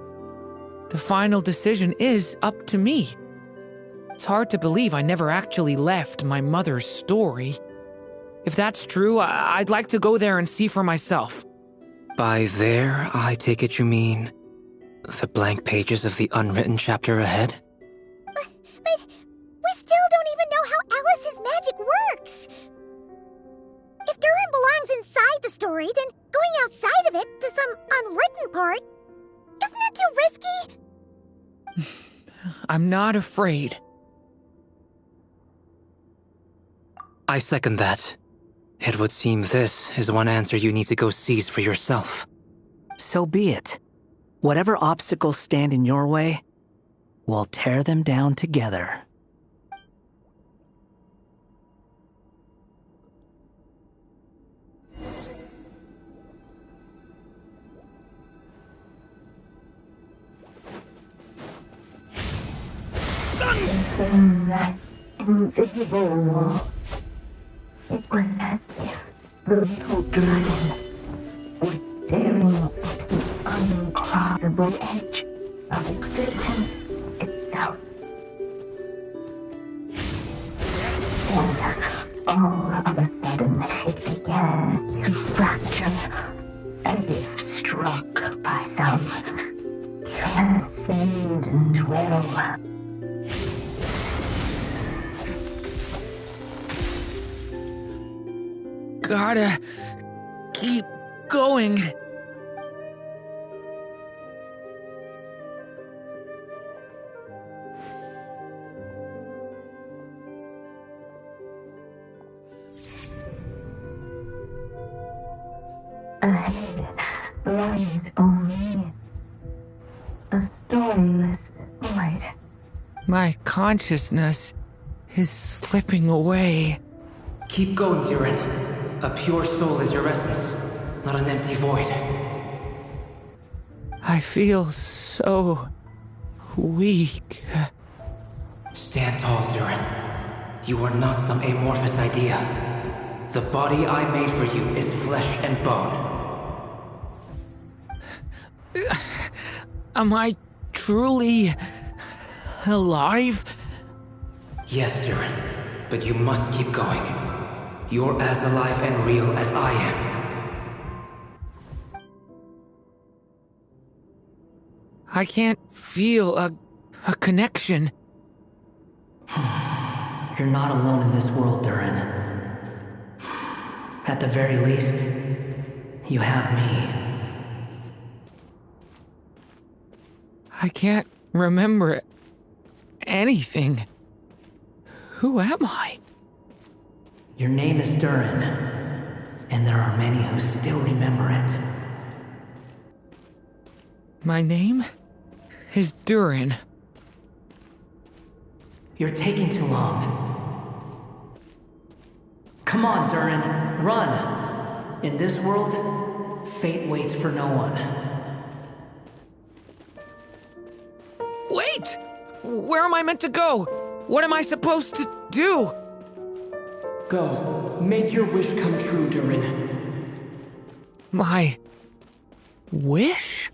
the final decision is up to me. It's hard to believe I never actually left my mother's story. If that's true, I'd like to go there and see for myself. By there, I take it you mean the blank pages of the unwritten chapter ahead? But we still don't even know how Alice's magic works. If Durin belongs inside the story, then going outside of it to some unwritten part, isn't that too risky? I'm not afraid. I second that. It would seem this is one answer you need to go seize for yourself. So be it. Whatever obstacles stand in your way, we'll tear them down together. In that invisible wall, it was as if the little dragon was staring at the uncrossable edge of existence itself. And all of a sudden, it began to fracture, as if struck by some transcendent will. Gotta keep going. Ahead lies only a storyless void. My consciousness is slipping away. Keep going, Durin. A pure soul is your essence, not an empty void. I feel so weak. Stand tall, Durin. You are not some amorphous idea. The body I made for you is flesh and bone. Am I truly alive? Yes, Durin, but you must keep going. You're as alive and real as I am. I can't feel a connection. You're not alone in this world, Durin. At the very least, you have me. I can't remember anything. Who am I? Your name is Durin, and there are many who still remember it. My name is Durin. You're taking too long. Come on, Durin, run! In this world, fate waits for no one. Wait! Where am I meant to go? What am I supposed to do? Go. Make your wish come true, Durin. My wish?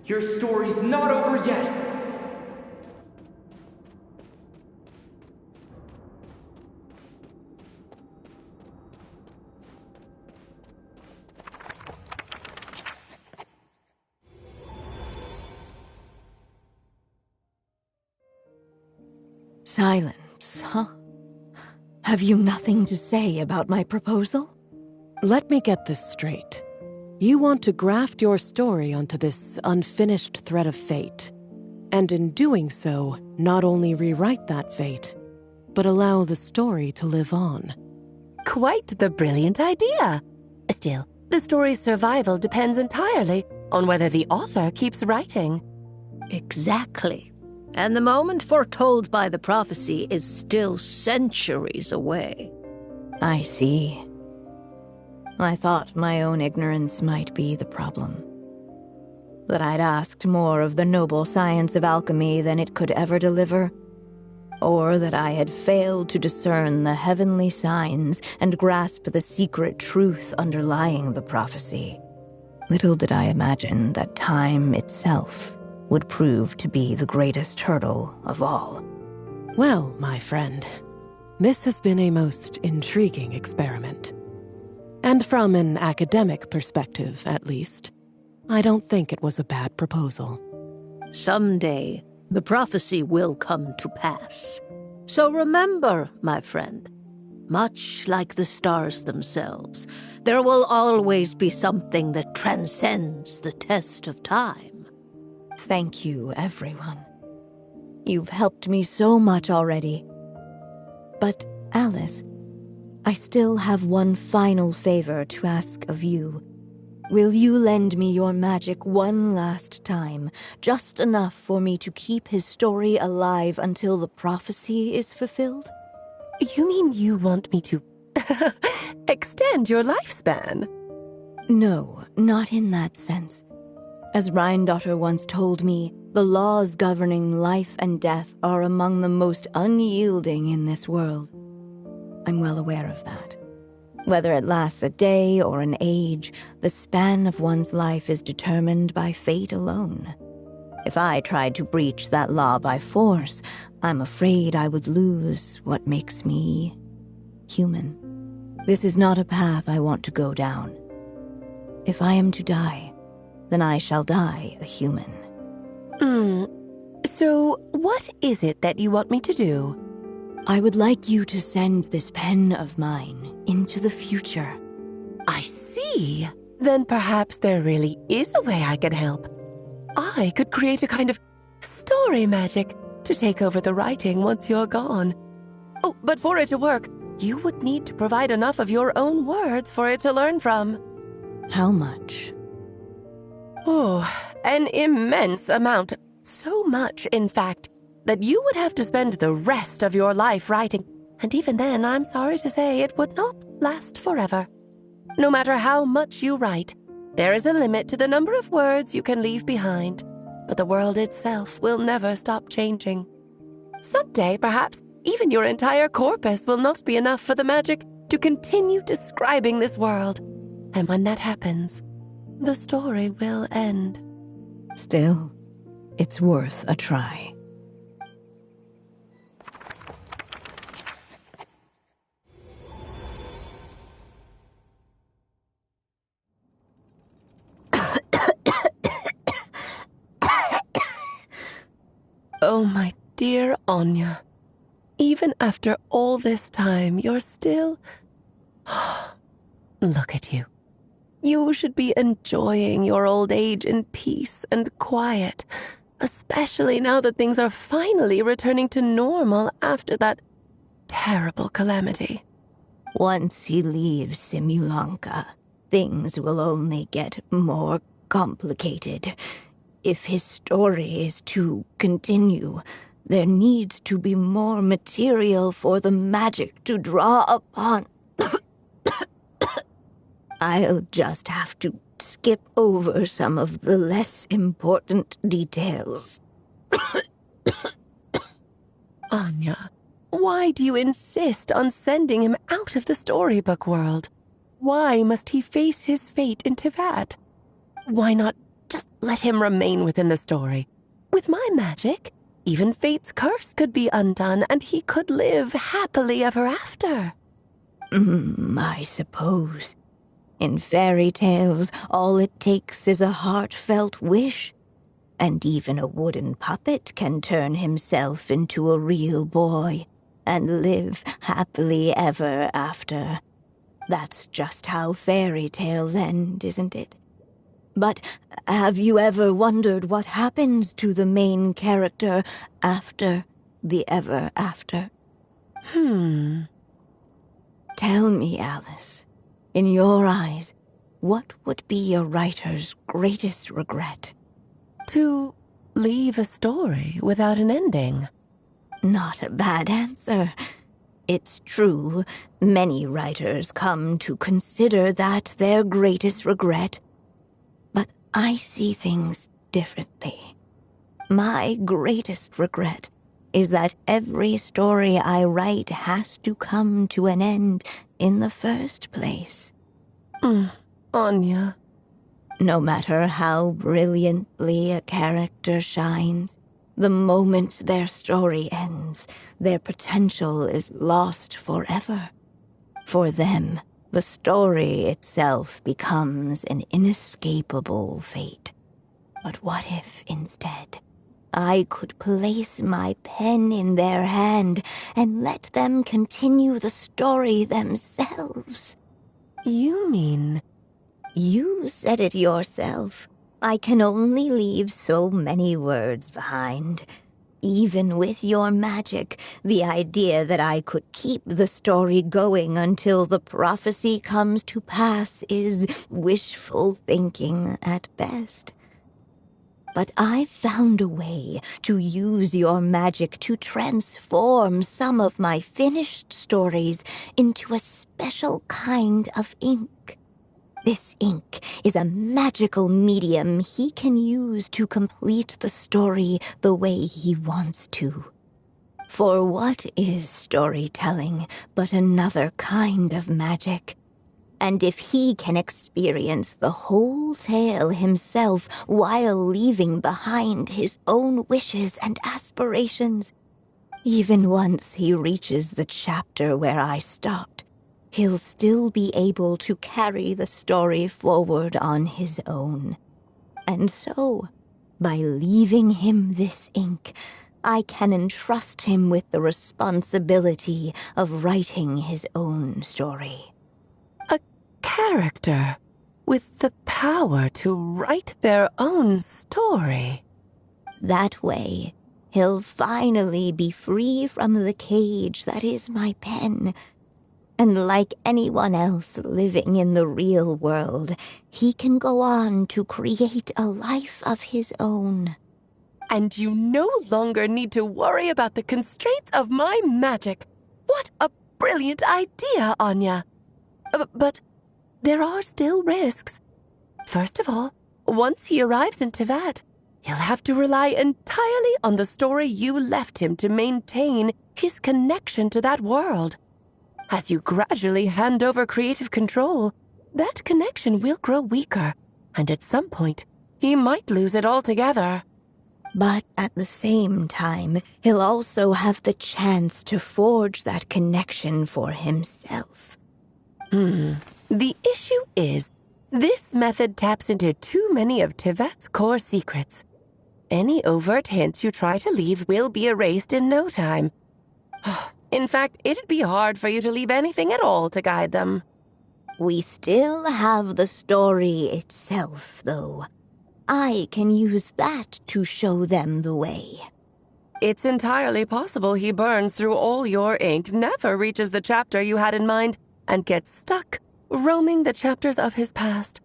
Your story's not over yet! Silence, huh? Have you nothing to say about my proposal? Let me get this straight. You want to graft your story onto this unfinished thread of fate, and in doing so, not only rewrite that fate, but allow the story to live on. Quite the brilliant idea. Still, the story's survival depends entirely on whether the author keeps writing. Exactly. And the moment foretold by the prophecy is still centuries away. I see. I thought my own ignorance might be the problem. That I'd asked more of the noble science of alchemy than it could ever deliver. Or that I had failed to discern the heavenly signs and grasp the secret truth underlying the prophecy. Little did I imagine that time itself would prove to be the greatest hurdle of all. Well, my friend, this has been a most intriguing experiment. And from an academic perspective, at least, I don't think it was a bad proposal. Someday, the prophecy will come to pass. So remember, my friend, much like the stars themselves, there will always be something that transcends the test of time. Thank you, everyone. You've helped me so much already. But, Alice, I still have one final favor to ask of you. Will you lend me your magic one last time, just enough for me to keep his story alive until the prophecy is fulfilled? You mean you want me to extend your lifespan? No, not in that sense. As Rheindotter once told me, the laws governing life and death are among the most unyielding in this world. I'm well aware of that. Whether it lasts a day or an age, the span of one's life is determined by fate alone. If I tried to breach that law by force, I'm afraid I would lose what makes me human. This is not a path I want to go down. If I am to die, then I shall die a human. So what is it that you want me to do? I would like you to send this pen of mine into the future. I see. Then perhaps there really is a way I can help. I could create a kind of story magic to take over the writing once you're gone. Oh, but for it to work, you would need to provide enough of your own words for it to learn from. How much? Oh, an immense amount. So much, in fact, that you would have to spend the rest of your life writing, and even then, I'm sorry to say, it would not last forever. No matter how much you write, there is a limit to the number of words you can leave behind, but the world itself will never stop changing. Someday, perhaps, even your entire corpus will not be enough for the magic to continue describing this world. And when that happens, the story will end. Still, it's worth a try. Oh, my dear Anya. Even after all this time, you're still... Look at you. You should be enjoying your old age in peace and quiet, especially now that things are finally returning to normal after that terrible calamity. Once he leaves Simulanka, things will only get more complicated. If his story is to continue, there needs to be more material for the magic to draw upon. I'll just have to skip over some of the less important details. Anya, why do you insist on sending him out of the storybook world? Why must he face his fate into that? Why not just let him remain within the story? With my magic, even fate's curse could be undone and he could live happily ever after. I suppose. In fairy tales, all it takes is a heartfelt wish. And even a wooden puppet can turn himself into a real boy and live happily ever after. That's just how fairy tales end, isn't it? But have you ever wondered what happens to the main character after the ever after? Tell me, Alice, in your eyes, what would be a writer's greatest regret? To leave a story without an ending. Not a bad answer. It's true, many writers come to consider that their greatest regret. But I see things differently. My greatest regret is that every story I write has to come to an end in the first place. Anya. No matter how brilliantly a character shines, the moment their story ends, their potential is lost forever. For them, the story itself becomes an inescapable fate. But what if, instead, I could place my pen in their hand and let them continue the story themselves? You mean? You said it yourself. I can only leave so many words behind. Even with your magic, the idea that I could keep the story going until the prophecy comes to pass is wishful thinking at best. But I've found a way to use your magic to transform some of my finished stories into a special kind of ink. This ink is a magical medium he can use to complete the story the way he wants to. For what is storytelling but another kind of magic? And if he can experience the whole tale himself while leaving behind his own wishes and aspirations, even once he reaches the chapter where I stopped, he'll still be able to carry the story forward on his own. And so, by leaving him this ink, I can entrust him with the responsibility of writing his own story. A character with the power to write their own story. That way, he'll finally be free from the cage that is my pen. And like anyone else living in the real world, he can go on to create a life of his own. And you no longer need to worry about the constraints of my magic. What a brilliant idea, Anya. But there are still risks. First of all, once he arrives in Teyvat, he'll have to rely entirely on the story you left him to maintain his connection to that world. As you gradually hand over creative control, that connection will grow weaker, and at some point, he might lose it altogether. But at the same time, he'll also have the chance to forge that connection for himself. The issue is, this method taps into too many of Teyvat's core secrets. Any overt hints you try to leave will be erased in no time. In fact, it'd be hard for you to leave anything at all to guide them. We still have the story itself, though. I can use that to show them the way. It's entirely possible he burns through all your ink, never reaches the chapter you had in mind, and gets stuck, roaming the chapters of his past.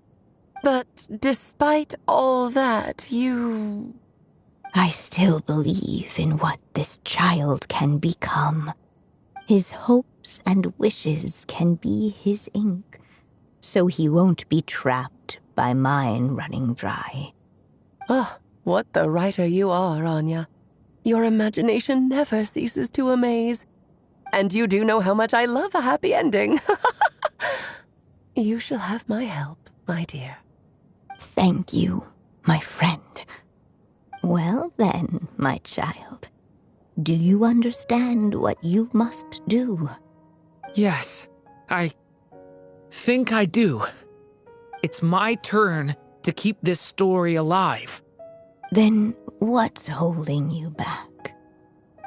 But despite all that, I still believe in what this child can become. His hopes and wishes can be his ink, so he won't be trapped by mine running dry. What the writer you are, Anya. Your imagination never ceases to amaze. And you do know how much I love a happy ending. You shall have my help, my dear. Thank you, my friend. Well then, my child. Do you understand what you must do? Yes, I think I do. It's my turn to keep this story alive. Then what's holding you back?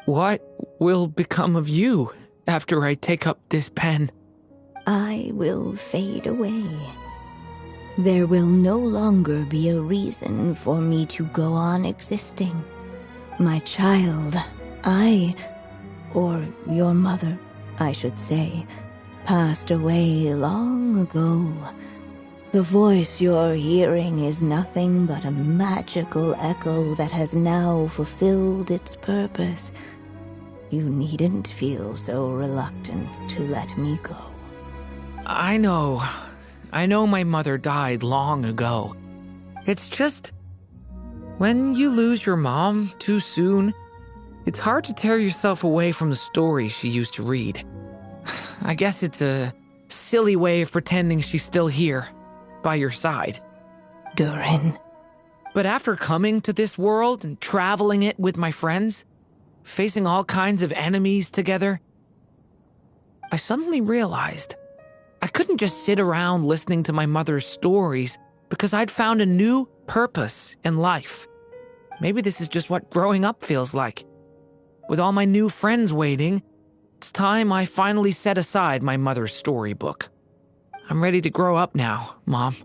What will become of you after I take up this pen? I will fade away. There will no longer be a reason for me to go on existing. My child, or your mother, I should say, passed away long ago. The voice you're hearing is nothing but a magical echo that has now fulfilled its purpose. You needn't feel so reluctant to let me go. I know my mother died long ago. It's just, when you lose your mom too soon, it's hard to tear yourself away from the stories she used to read. I guess it's a silly way of pretending she's still here, by your side. Durin. But after coming to this world and traveling it with my friends, facing all kinds of enemies together, I suddenly realized I couldn't just sit around listening to my mother's stories because I'd found a new purpose in life. Maybe this is just what growing up feels like. With all my new friends waiting, it's time I finally set aside my mother's storybook. I'm ready to grow up now, Mom.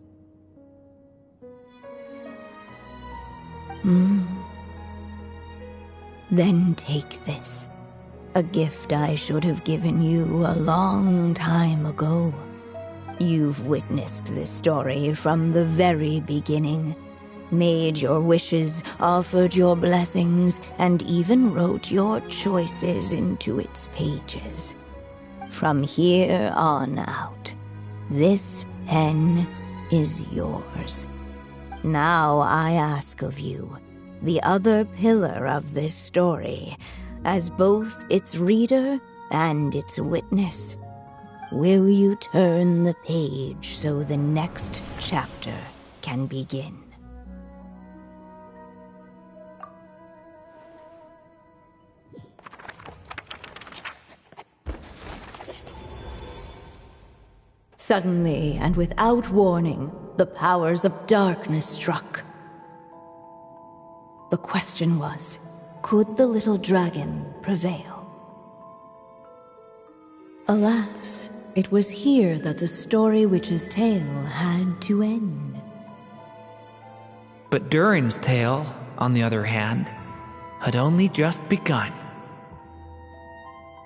Then take this. A gift I should have given you a long time ago. You've witnessed this story from the very beginning. Made your wishes, offered your blessings, and even wrote your choices into its pages. From here on out, this pen is yours. Now I ask of you, the other pillar of this story, as both its reader and its witness, will you turn the page so the next chapter can begin? Suddenly, and without warning, the powers of darkness struck. The question was, could the little dragon prevail? Alas, it was here that the story witch's tale had to end. But Durin's tale, on the other hand, had only just begun.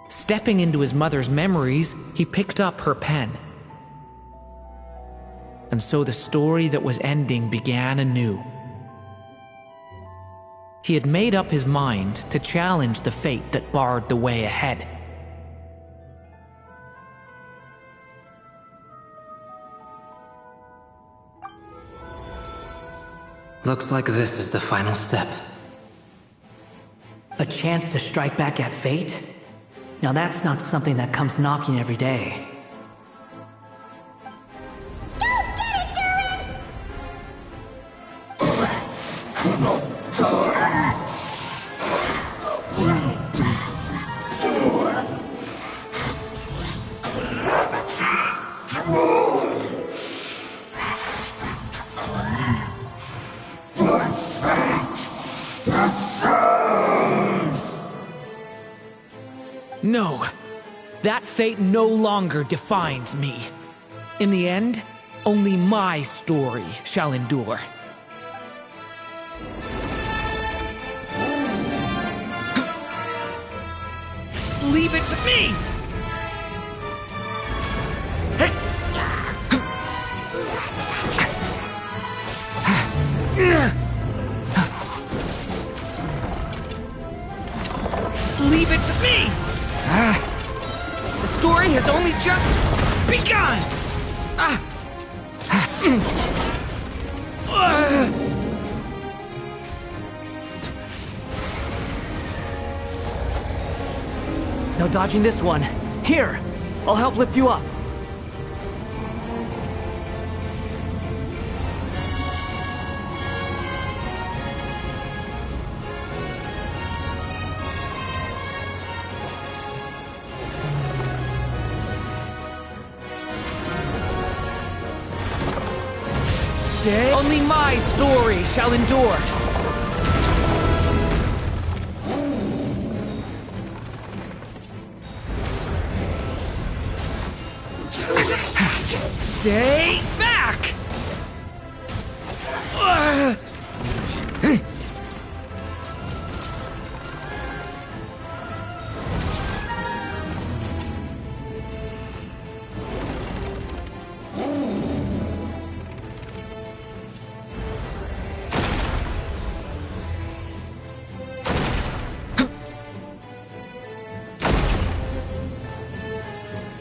Stepping into his mother's memories, he picked up her pen. And so the story that was ending began anew. He had made up his mind to challenge the fate that barred the way ahead. Looks like this is the final step. A chance to strike back at fate? Now that's not something that comes knocking every day. No, that fate no longer defines me. In the end, only my story shall endure. Leave it to me! Leave it to me! The story has only just begun! No dodging this one. Here, I'll help lift you up. Stay. Only my story shall endure. Stay back!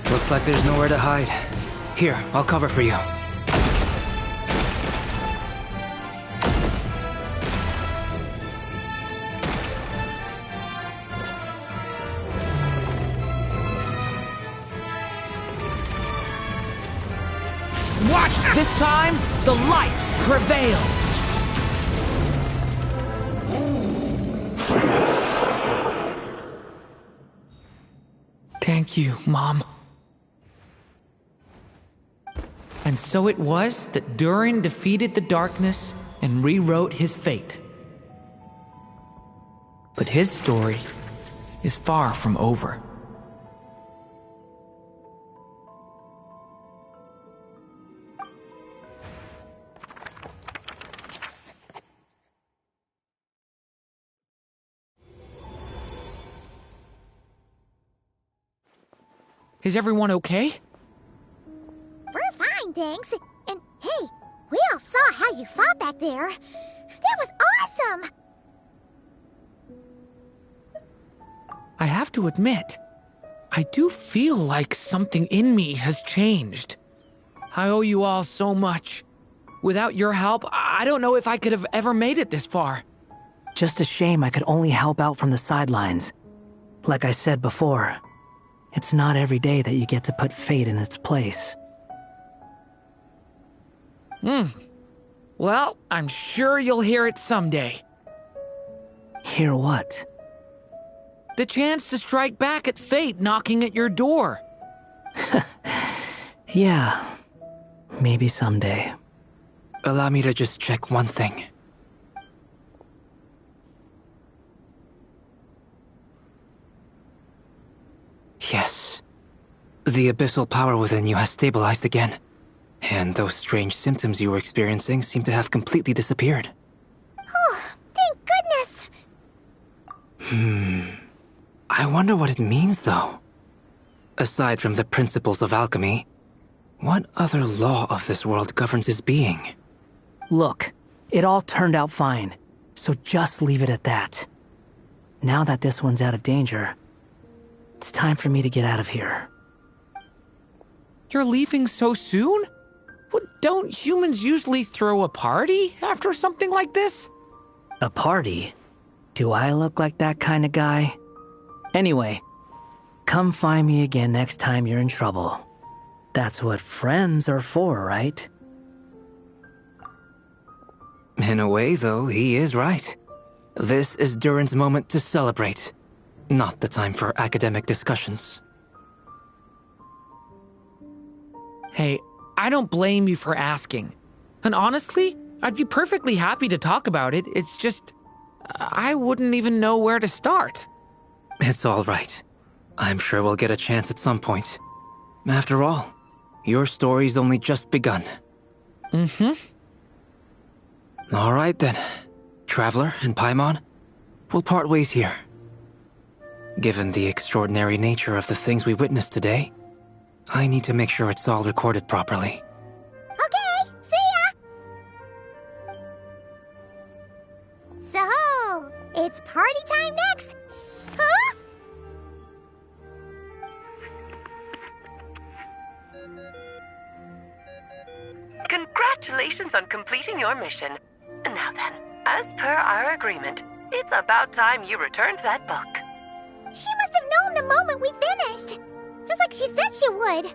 Looks like there's nowhere to hide. Here, I'll cover for you. Watch! This time, the light prevails! Thank you, Mom. And so it was that Durin defeated the darkness and rewrote his fate. But his story is far from over. Is everyone okay? We're fine, thanks. And hey, we all saw how you fought back there. That was awesome! I have to admit, I do feel like something in me has changed. I owe you all so much. Without your help, I don't know if I could have ever made it this far. Just a shame I could only help out from the sidelines. Like I said before, it's not every day that you get to put fate in its place. Well, I'm sure you'll hear it someday. Hear what? The chance to strike back at fate knocking at your door. Yeah, maybe someday. Allow me to just check one thing. Yes. The abyssal power within you has stabilized again. And those strange symptoms you were experiencing seem to have completely disappeared. Oh, thank goodness! I wonder what it means, though. Aside from the principles of alchemy, what other law of this world governs his being? Look, it all turned out fine, so just leave it at that. Now that this one's out of danger, it's time for me to get out of here. You're leaving so soon? Don't humans usually throw a party after something like this? A party? Do I look like that kind of guy? Anyway, come find me again next time you're in trouble. That's what friends are for, right? In a way, though, he is right. This is Durin's moment to celebrate, not the time for academic discussions. Hey, I don't blame you for asking. And honestly, I'd be perfectly happy to talk about it. It's just, I wouldn't even know where to start. It's all right. I'm sure we'll get a chance at some point. After all, your story's only just begun. All right then. Traveler and Paimon, we'll part ways here. Given the extraordinary nature of the things we witnessed today, I need to make sure it's all recorded properly. Okay, see ya! So, it's party time next? Huh? Congratulations on completing your mission. Now then, as per our agreement, it's about time you returned that book. She must have known the moment we finished. Just like she said she would.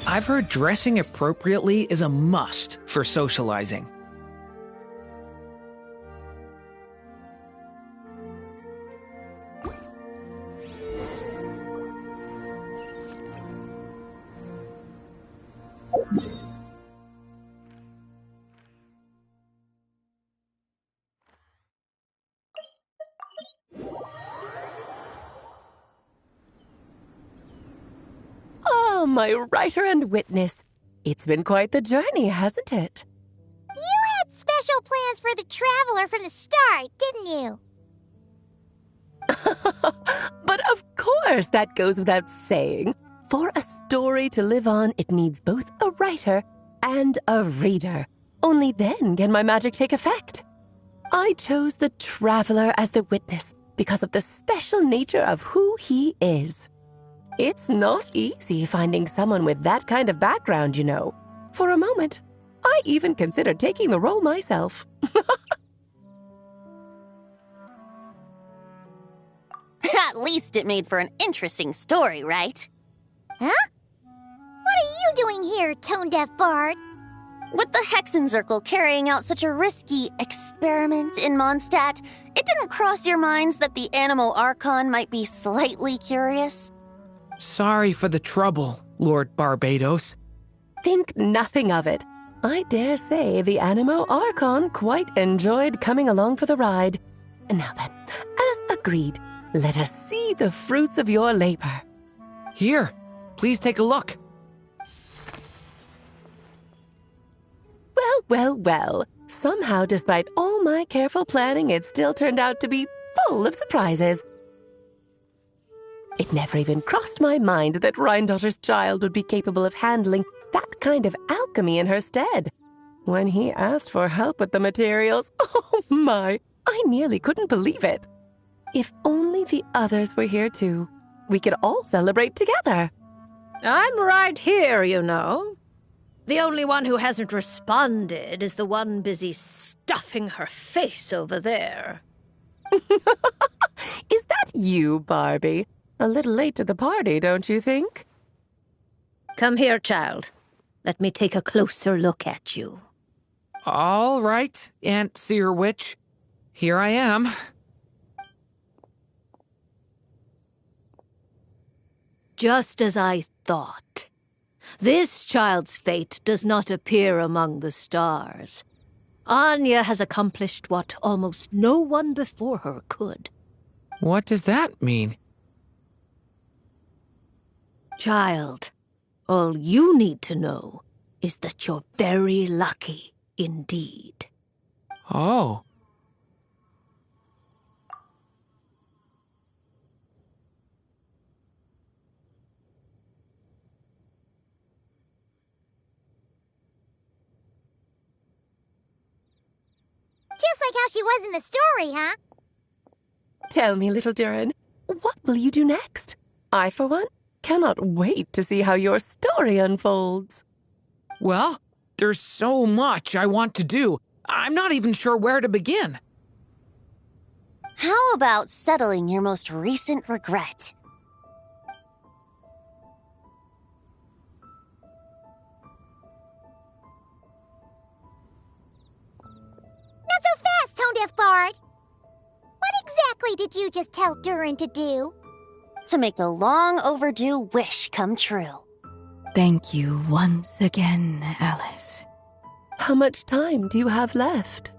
I've heard dressing appropriately is a must for socializing. my writer and witness. It's been quite the journey, hasn't it? You had special plans for the traveler from the start, didn't you? But of course, that goes without saying. For a story to live on, it needs both a writer and a reader. Only then can my magic take effect. I chose the traveler as the witness because of the special nature of who he is. It's not easy finding someone with that kind of background, you know. For a moment, I even considered taking the role myself. At least it made for an interesting story, right? Huh? What are you doing here, tone-deaf bard? With the Hexenzirkel carrying out such a risky experiment in Mondstadt, it didn't cross your minds that the Animo Archon might be slightly curious? Sorry for the trouble, Lord Barbados. Think nothing of it. I dare say the Animo Archon quite enjoyed coming along for the ride. Now then, as agreed, let us see the fruits of your labor. Here, please take a look. Well. Somehow, despite all my careful planning, it still turned out to be full of surprises. It never even crossed my mind that Rhindotter's child would be capable of handling that kind of alchemy in her stead. When he asked for help with the materials, oh my, I nearly couldn't believe it. If only the others were here too, we could all celebrate together. I'm right here, you know. The only one who hasn't responded is the one busy stuffing her face over there. Is that you, Barbie? A little late to the party, don't you think? Come here, child. Let me take a closer look at you. All right, Aunt Seer Witch. Here I am. Just as I thought. This child's fate does not appear among the stars. Anya has accomplished what almost no one before her could. What does that mean? Child, all you need to know is that you're very lucky indeed. Oh. Just like how she was in the story, huh? Tell me, little Durin, what will you do next? I, for one, cannot wait to see how your story unfolds. Well, there's so much I want to do. I'm not even sure where to begin. How about settling your most recent regret? Not so fast, tone-deaf bard. What exactly did you just tell Durin to do? To make a long overdue wish come true. Thank you once again, Alice. How much time do you have left?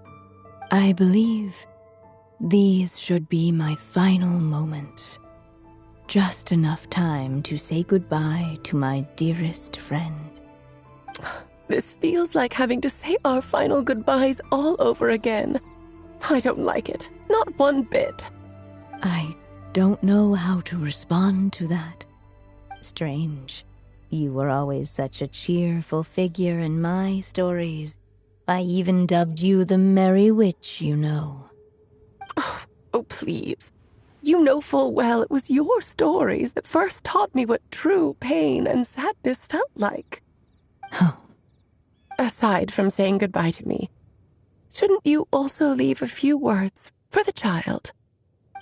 I believe these should be my final moments. Just enough time to say goodbye to my dearest friend. This feels like having to say our final goodbyes all over again. I don't like it. Not one bit. I don't know how to respond to that. Strange. You were always such a cheerful figure in my stories. I even dubbed you the Merry Witch, you know. Oh, please. You know full well it was your stories that first taught me what true pain and sadness felt like. Oh. Aside from saying goodbye to me, shouldn't you also leave a few words for the child?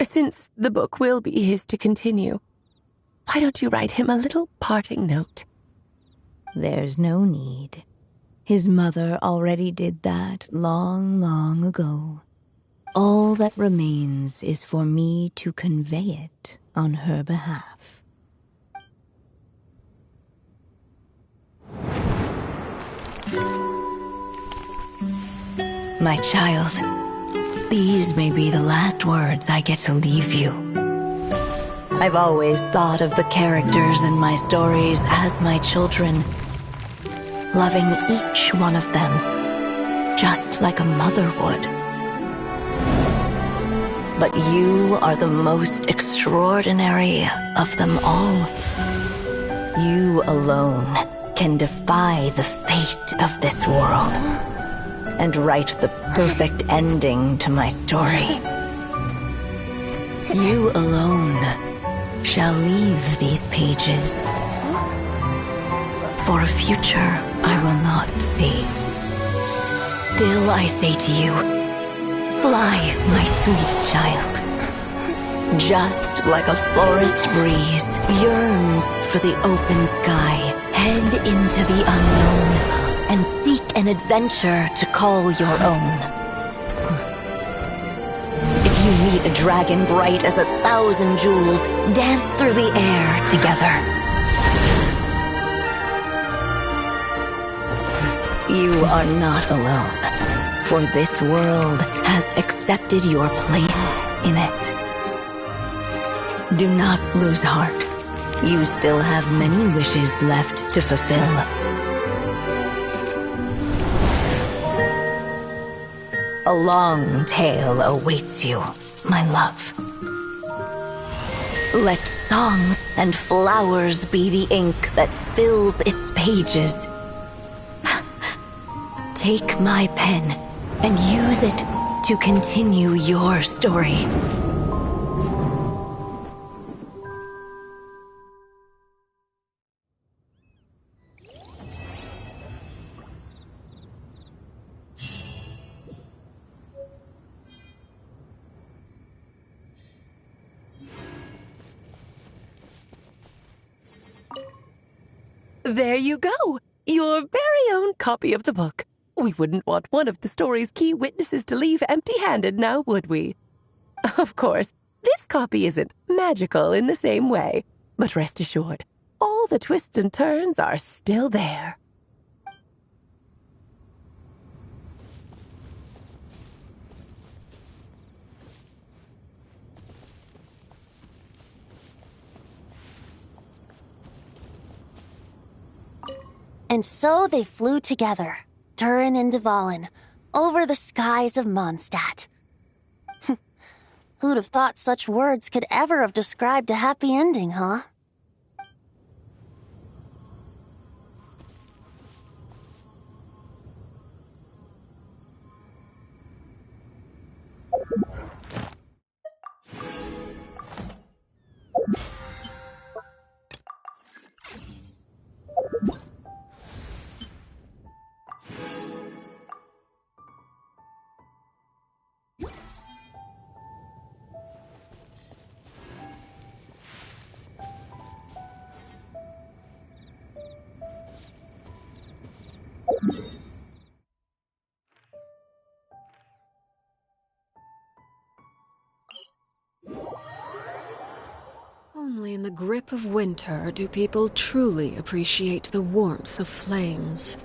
Since the book will be his to continue, why don't you write him a little parting note? There's no need. His mother already did that long, long ago. All that remains is for me to convey it on her behalf. My child, these may be the last words I get to leave you. I've always thought of the characters in my stories as my children, loving each one of them, just like a mother would. But you are the most extraordinary of them all. You alone can defy the fate of this world and write the perfect ending to my story. You alone shall leave these pages for a future I will not see. Still I say to you, fly, my sweet child. Just like a forest breeze yearns for the open sky, head into the unknown and seek an adventure to call your own. If you meet a dragon bright as 1,000 jewels, dance through the air together. You are not alone, for this world has accepted your place in it. Do not lose heart. You still have many wishes left to fulfill. A long tale awaits you, my love. Let songs and flowers be the ink that fills its pages. Take my pen and use it to continue your story. There you go! Your very own copy of the book. We wouldn't want one of the story's key witnesses to leave empty-handed, now would we? Of course, this copy isn't magical in the same way, but rest assured, all the twists and turns are still there. And so they flew together, Durin and Dvalin, over the skies of Mondstadt. Who'd have thought such words could ever have described a happy ending, huh? Only in the grip of winter do people truly appreciate the warmth of flames.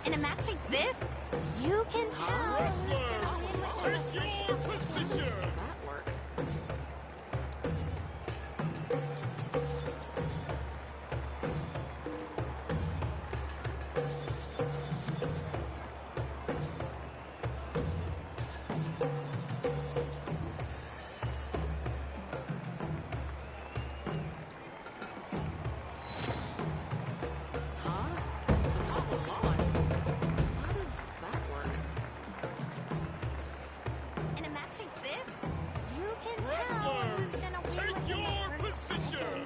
In a match like this, you can tell. Take your position! That work. In a match like this, you can tell who's gonna win Take within your the first position!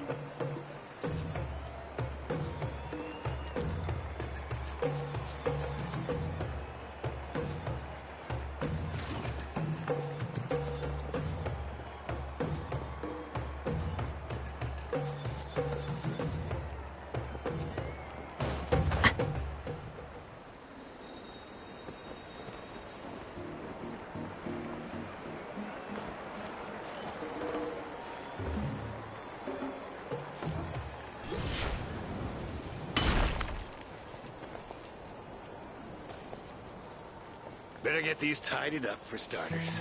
Better get these tidied up for starters.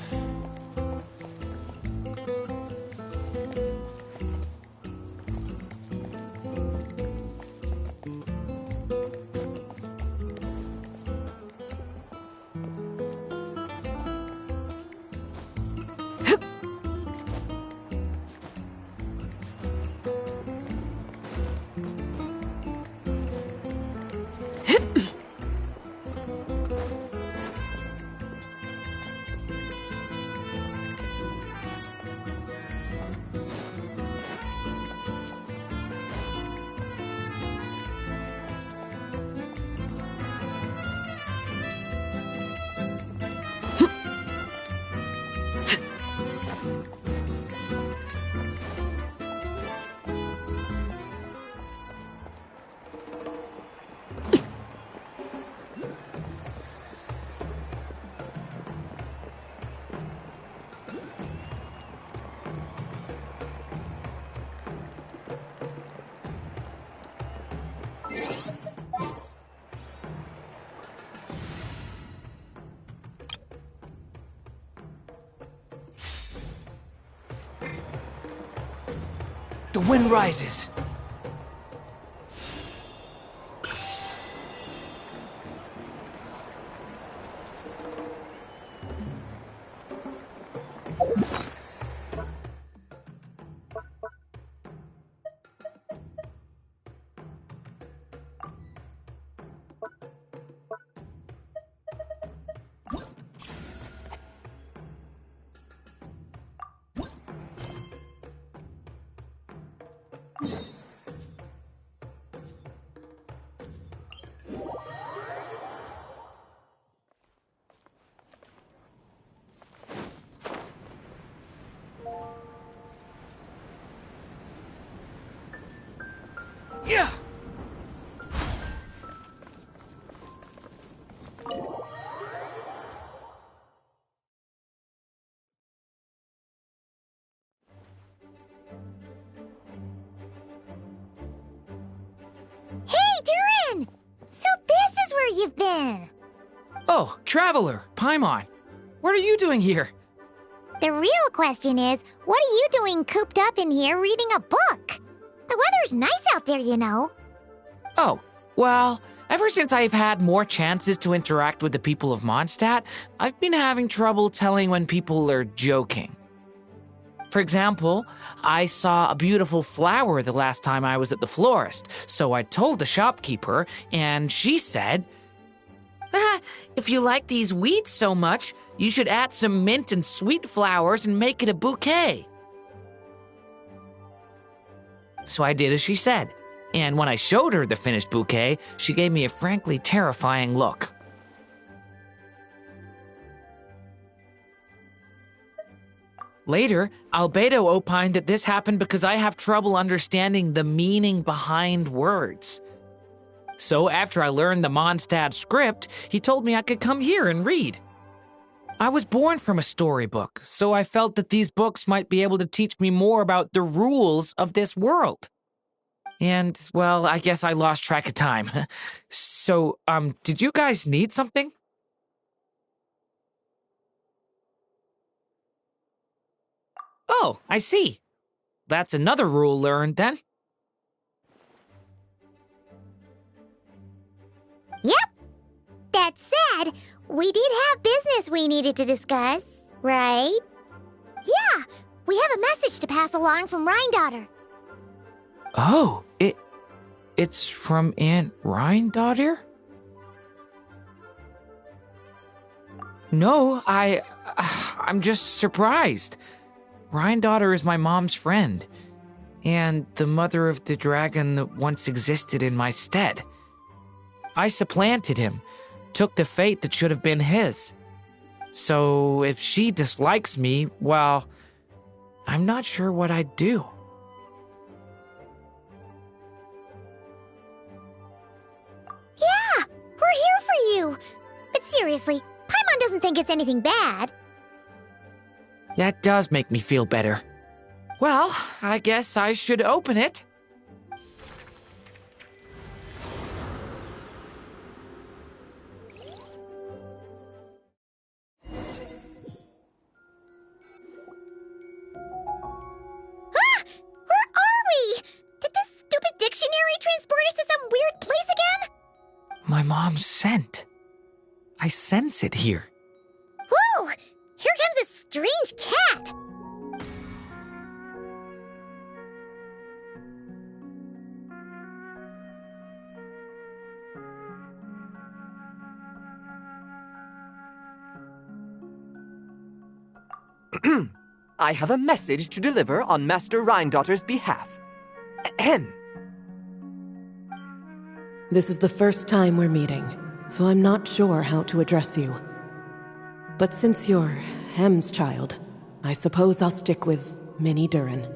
The wind rises. Yeah. Hey, Durin! So this is where you've been. Oh, Traveler, Paimon. What are you doing here? The real question is, what are you doing cooped up in here reading a book? The weather's nice out there, you know. Oh, well, ever since I've had more chances to interact with the people of Mondstadt, I've been having trouble telling when people are joking. For example, I saw a beautiful flower the last time I was at the florist, so I told the shopkeeper, and she said, if you like these weeds so much, you should add some mint and sweet flowers and make it a bouquet. So I did as she said, and when I showed her the finished bouquet, she gave me a frankly terrifying look. Later, Albedo opined that this happened because I have trouble understanding the meaning behind words. So after I learned the Mondstadt script, he told me I could come here and read. I was born from a storybook, so I felt that these books might be able to teach me more about the rules of this world. And, well, I guess I lost track of time. So, did you guys need something? Oh, I see. That's another rule learned, then. Yep. That said, we did have business we needed to discuss, right? Yeah, we have a message to pass along from Rhindaughter. Oh, it's from Aunt Rhindaughter? No, I'm just surprised. Rhindaughter is my mom's friend, and the mother of the dragon that once existed in my stead. I supplanted him, took the fate that should have been his. So if she dislikes me, well, I'm not sure what I'd do. Yeah, we're here for you. But seriously, Paimon doesn't think it's anything bad. That does make me feel better. Well, I guess I should open it. Where are we? Did this stupid dictionary transport us to some weird place again? My mom's scent. I sense it here. Whoa! Here comes a strange cat. I have a message to deliver on Master Rhindaughter's behalf. Ahem. This is the first time we're meeting, so I'm not sure how to address you. But since you're Hem's child, I suppose I'll stick with Mini Durin.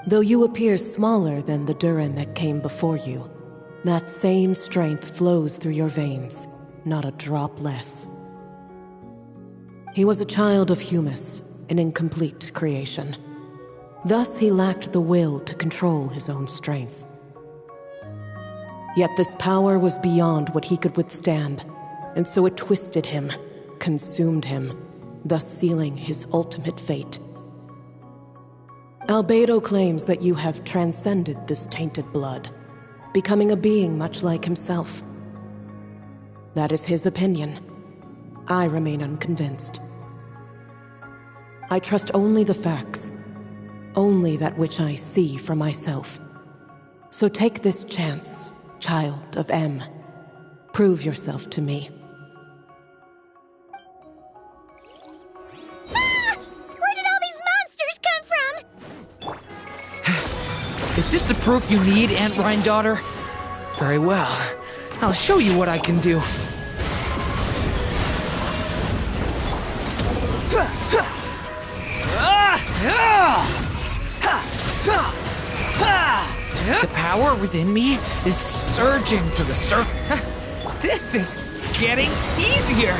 Though you appear smaller than the Durin that came before you, that same strength flows through your veins, not a drop less. He was a child of Humus, an incomplete creation. Thus he lacked the will to control his own strength. Yet this power was beyond what he could withstand, and so it twisted him, consumed him, thus sealing his ultimate fate. Albedo claims that you have transcended this tainted blood, becoming a being much like himself. That is his opinion. I remain unconvinced. I trust only the facts, only that which I see for myself. So take this chance, child of M. Prove yourself to me. Ah! Where did all these monsters come from? Is this the proof you need, Aunt Rhindaughter? Very well. I'll show you what I can do. power within me is surging to the surface. This is getting easier.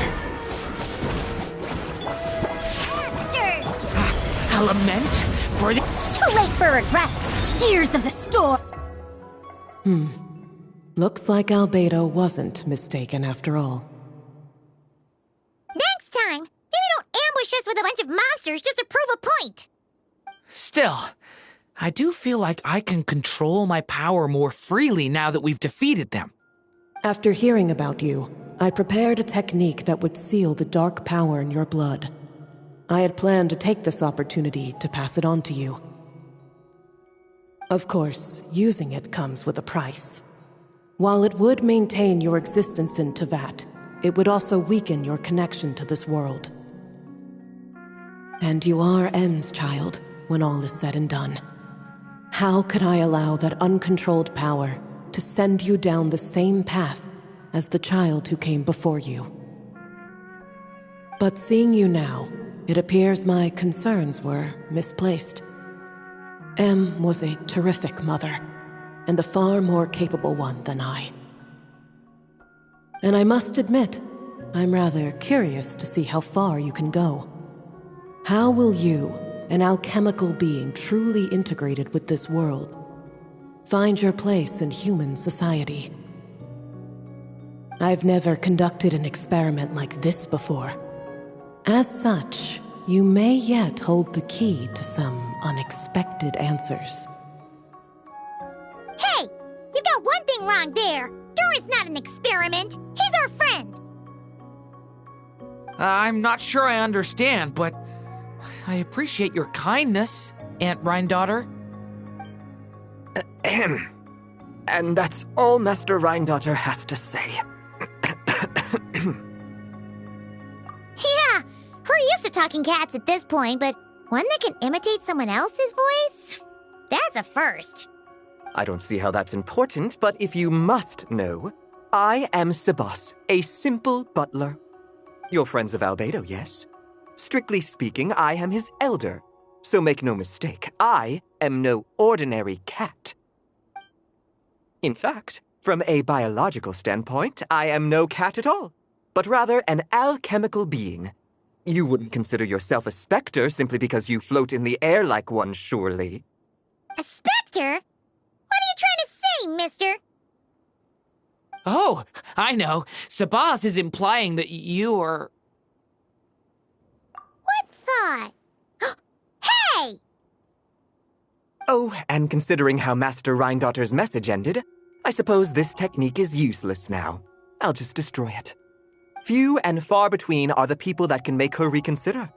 I'll lament for the... Too late for regrets. Gears of the storm. Looks like Albedo wasn't mistaken after all. Next time, maybe don't ambush us with a bunch of monsters just to prove a point. Still, I do feel like I can control my power more freely now that we've defeated them. After hearing about you, I prepared a technique that would seal the dark power in your blood. I had planned to take this opportunity to pass it on to you. Of course, using it comes with a price. While it would maintain your existence in Tevat, it would also weaken your connection to this world. And you are M's child, when all is said and done. How could I allow that uncontrolled power to send you down the same path as the child who came before you? But seeing you now, it appears my concerns were misplaced. M was a terrific mother, and a far more capable one than I. And I must admit, I'm rather curious to see how far you can go. How will you, an alchemical being truly integrated with this world, find your place in human society? I've never conducted an experiment like this before. As such, you may yet hold the key to some unexpected answers. Hey! You got one thing wrong there. Dora's not an experiment. He's our friend. I'm not sure I understand, but I appreciate your kindness, Aunt Rhindaughter. Ahem. And that's all Master Rhindaughter has to say. Yeah, we're used to talking cats at this point, but one that can imitate someone else's voice? That's a first. I don't see how that's important, but if you must know, I am Sebas, a simple butler. You're friends of Albedo, yes? Strictly speaking, I am his elder. So make no mistake, I am no ordinary cat. In fact, from a biological standpoint, I am no cat at all, but rather an alchemical being. You wouldn't consider yourself a specter simply because you float in the air like one, surely. A specter? What are you trying to say, mister? Oh, I know. Sabaz is implying that you're... What thought? Hey! Oh, and considering how Master Rhindaughter's message ended, I suppose this technique is useless now. I'll just destroy it. Few and far between are the people that can make her reconsider.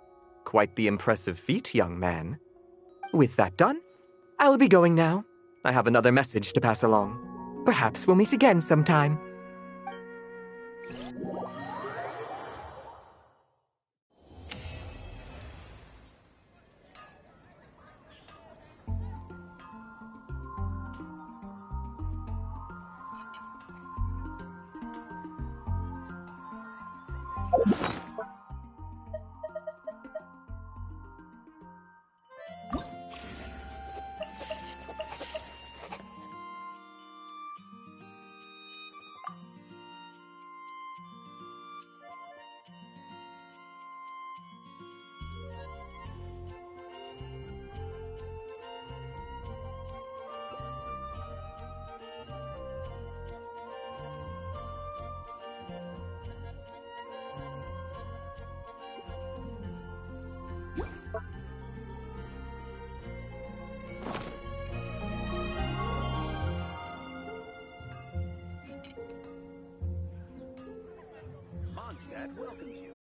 Quite the impressive feat, young man. With that done, I'll be going now. I have another message to pass along. Perhaps we'll meet again sometime. Mondstadt welcomes you.